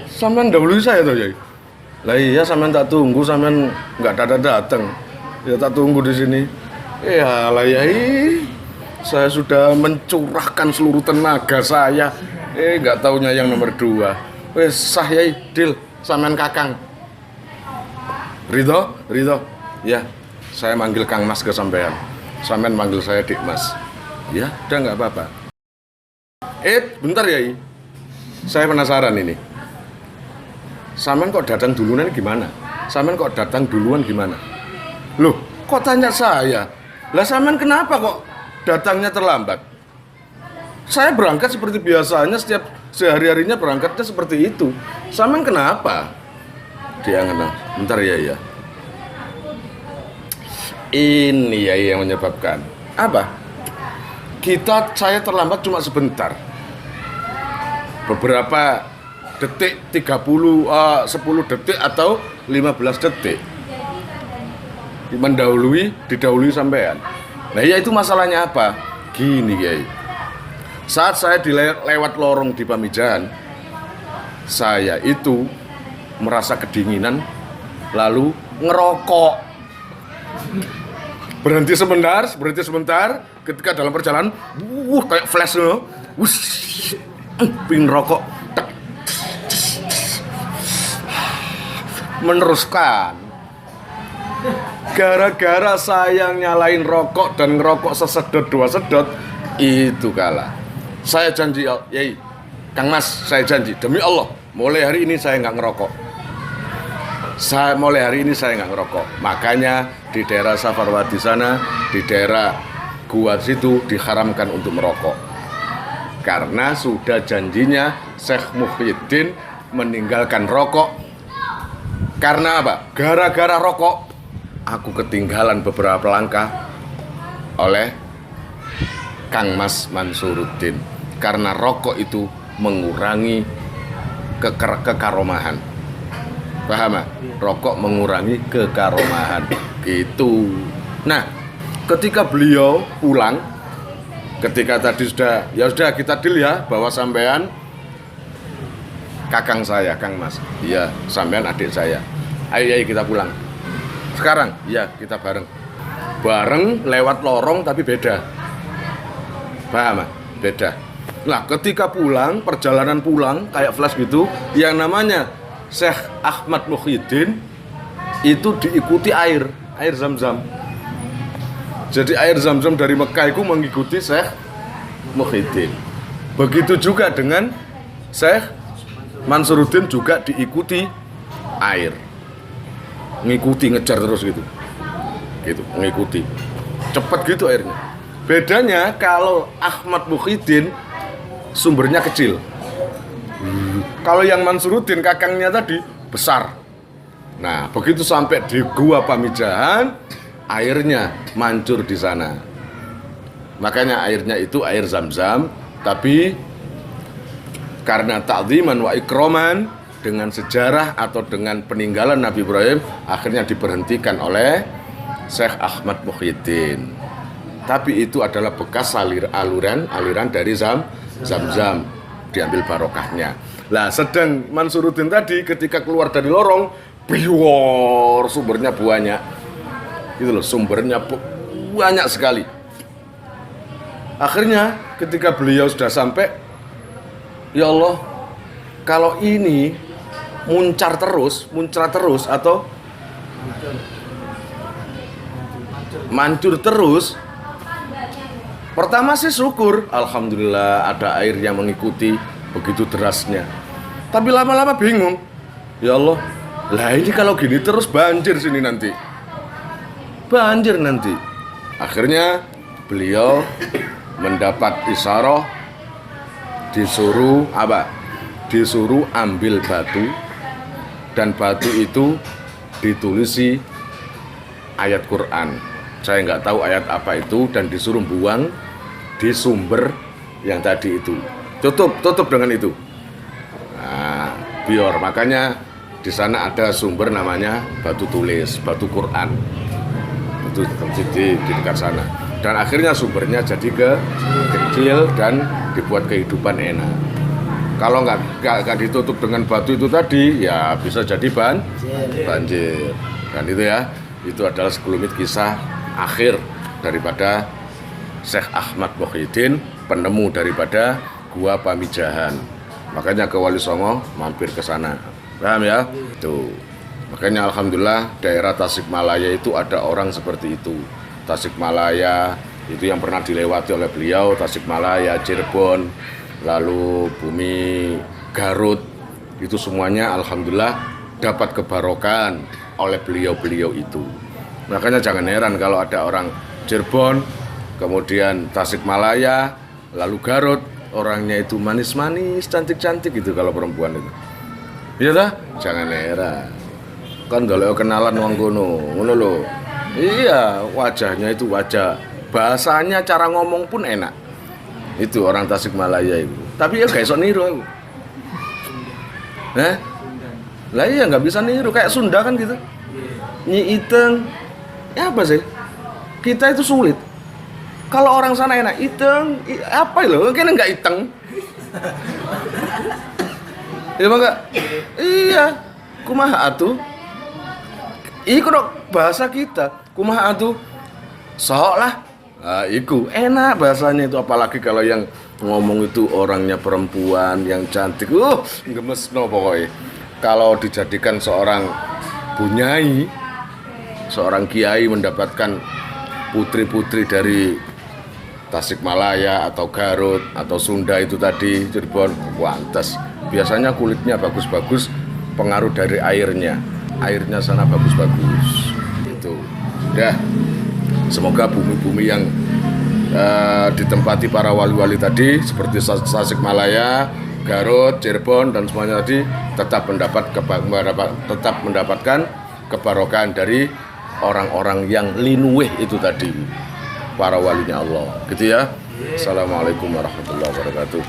Sampean dahului saya tuh ya. Lah iya sampean tak tunggu, sampean nggak datang. Ya tak tunggu di sini. Ya lah ya. Saya sudah mencurahkan seluruh tenaga saya. Nggak tahunya yang nomor 2. Wes sah ya, deal. Sampean kakang Ridho? Ya, saya manggil Kang Mas ke sampean. Sampean manggil saya Dik Mas. Ya, udah nggak apa-apa. Bentar ya, saya penasaran ini. Sampean kok datang duluan gimana? Loh, kok tanya saya? Lah sampean kenapa kok datangnya terlambat? Saya berangkat seperti biasanya, setiap sehari-harinya berangkatnya seperti itu. Sampean kenapa? Dia ngena. Bentar ya. Ini ya yang menyebabkan. Apa? Saya terlambat cuma sebentar. Beberapa detik, 10 detik atau 15 detik. Didahului sampean. Nah ya itu masalahnya apa? Gini Kiai. Saat saya lewat lorong di Pamijahan, saya itu merasa kedinginan, lalu ngerokok. Berhenti sebentar, ketika dalam perjalanan, kayak flash loh, pingin rokok, meneruskan. Gara-gara saya nyalain rokok dan ngerokok sesedot 2 sedot, itu kalah. Saya janji, Yai, Kang Mas, saya janji, demi Allah, mulai hari ini saya nggak ngerokok. Makanya di daerah Safarwadi sana, di daerah gua situ diharamkan untuk merokok. Karena sudah janjinya Syekh Muhyiddin meninggalkan rokok. Karena apa? Gara-gara rokok, aku ketinggalan beberapa langkah oleh Kang Mas Mansuruddin, karena rokok itu mengurangi kekaromahan. Paham? Rokok mengurangi kekaromahan. Gitu. Nah, ketika beliau pulang, ketika tadi sudah kita deal ya bahwa sampean kakang saya, Kang Mas. Iya, sampean adik saya. Ayo kita pulang. Sekarang, iya kita bareng. Bareng lewat lorong tapi beda. Paham? Beda. Nah, ketika pulang, perjalanan pulang kayak flash gitu, yang namanya Syekh Ahmad Muhyiddin itu diikuti air Zam-Zam. Jadi air Zam-Zam dari Mekah itu mengikuti Syekh Muhyiddin. Begitu juga dengan Syekh Mansuruddin juga diikuti air. Ngikuti, ngejar terus gitu. Gitu, ngikuti. Cepet gitu airnya. Bedanya kalau Ahmad Muhyiddin sumbernya kecil. Kalau yang Mansuruddin kakangnya tadi besar. Nah, begitu sampai di Gua Pamijahan, airnya mancur di sana. Makanya airnya itu air Zam-Zam, tapi karena ta'ziman wa ikroman, dengan sejarah atau dengan peninggalan Nabi Ibrahim, akhirnya diberhentikan oleh Syekh Ahmad Muhyiddin. Tapi itu adalah bekas aliran dari Zam-Zam, diambil barokahnya. Lah, sedang Mansuruddin tadi ketika keluar dari lorong, biwor, sumbernya banyak. Gitu loh, sumbernya banyak sekali. Akhirnya ketika beliau sudah sampai, ya Allah, kalau ini muncrat terus atau mancur terus, pertama sih syukur, alhamdulillah ada air yang mengikuti begitu derasnya. Tapi lama-lama bingung, ya Allah, lah ini kalau gini terus banjir sini nanti. Banjir nanti. Akhirnya beliau mendapat isyarah, disuruh apa? Disuruh ambil batu, dan batu itu ditulisi ayat Quran. Saya nggak tahu ayat apa itu, dan disuruh buang di sumber yang tadi itu. Tutup dengan itu. Nah, biar makanya di sana ada sumber namanya batu tulis, batu Quran. Itu di dekat sana. Dan akhirnya sumbernya jadi kecil dan dibuat kehidupan enak. Kalau nggak ditutup dengan batu itu tadi, ya bisa jadi banjir. Dan itu ya, itu adalah sekelumit kisah akhir daripada Syekh Ahmad Muhyiddin, penemu daripada Gua Pamijahan. Makanya ke Wali Songo mampir ke sana. Paham ya? Itu. Makanya alhamdulillah daerah Tasikmalaya itu ada orang seperti itu. Tasikmalaya itu yang pernah dilewati oleh beliau, Tasikmalaya, Cirebon, lalu bumi Garut, itu semuanya alhamdulillah dapat kebarokan oleh beliau-beliau itu. Makanya jangan heran kalau ada orang Cirebon, kemudian Tasikmalaya, lalu Garut, orangnya itu manis-manis, cantik-cantik gitu kalau perempuan itu. Iya dah? Jangan heran. Kan kalau kenalan wong kono, ngono lho. Iya, wajahnya itu wajah, bahasanya, cara ngomong pun enak. Itu orang Tasikmalaya itu. Tapi ya gak iso niru aku. Lah iya nggak bisa niru, kayak Sunda kan gitu. Nyi Iteng. Ya apa sih? Kita itu sulit. Kalau orang sana enak, Iteng, apa loh? Kayaknya nggak Iteng. Iya enggak? Iya. Kumaha atuh? Iku bahasa kita. Kumaha atuh? Sok lah. Nah, iku enak bahasanya itu, apalagi kalau yang ngomong itu orangnya perempuan yang cantik. Gemes no pokoknya. Kalau dijadikan seorang bunyai, seorang kiai mendapatkan putri-putri dari Tasikmalaya atau Garut atau Sunda itu tadi, Cirebon, pantas. Biasanya kulitnya bagus-bagus, pengaruh dari airnya. Airnya sana bagus-bagus. Itu. Dah. Semoga bumi-bumi yang ditempati para wali-wali tadi seperti Tasikmalaya, Garut, Cirebon dan semuanya tadi tetap mendapatkan kebarokan dari orang-orang yang linuwih itu tadi. para walinya Allah. Gitu ya. Assalamualaikum warahmatullahi wabarakatuh.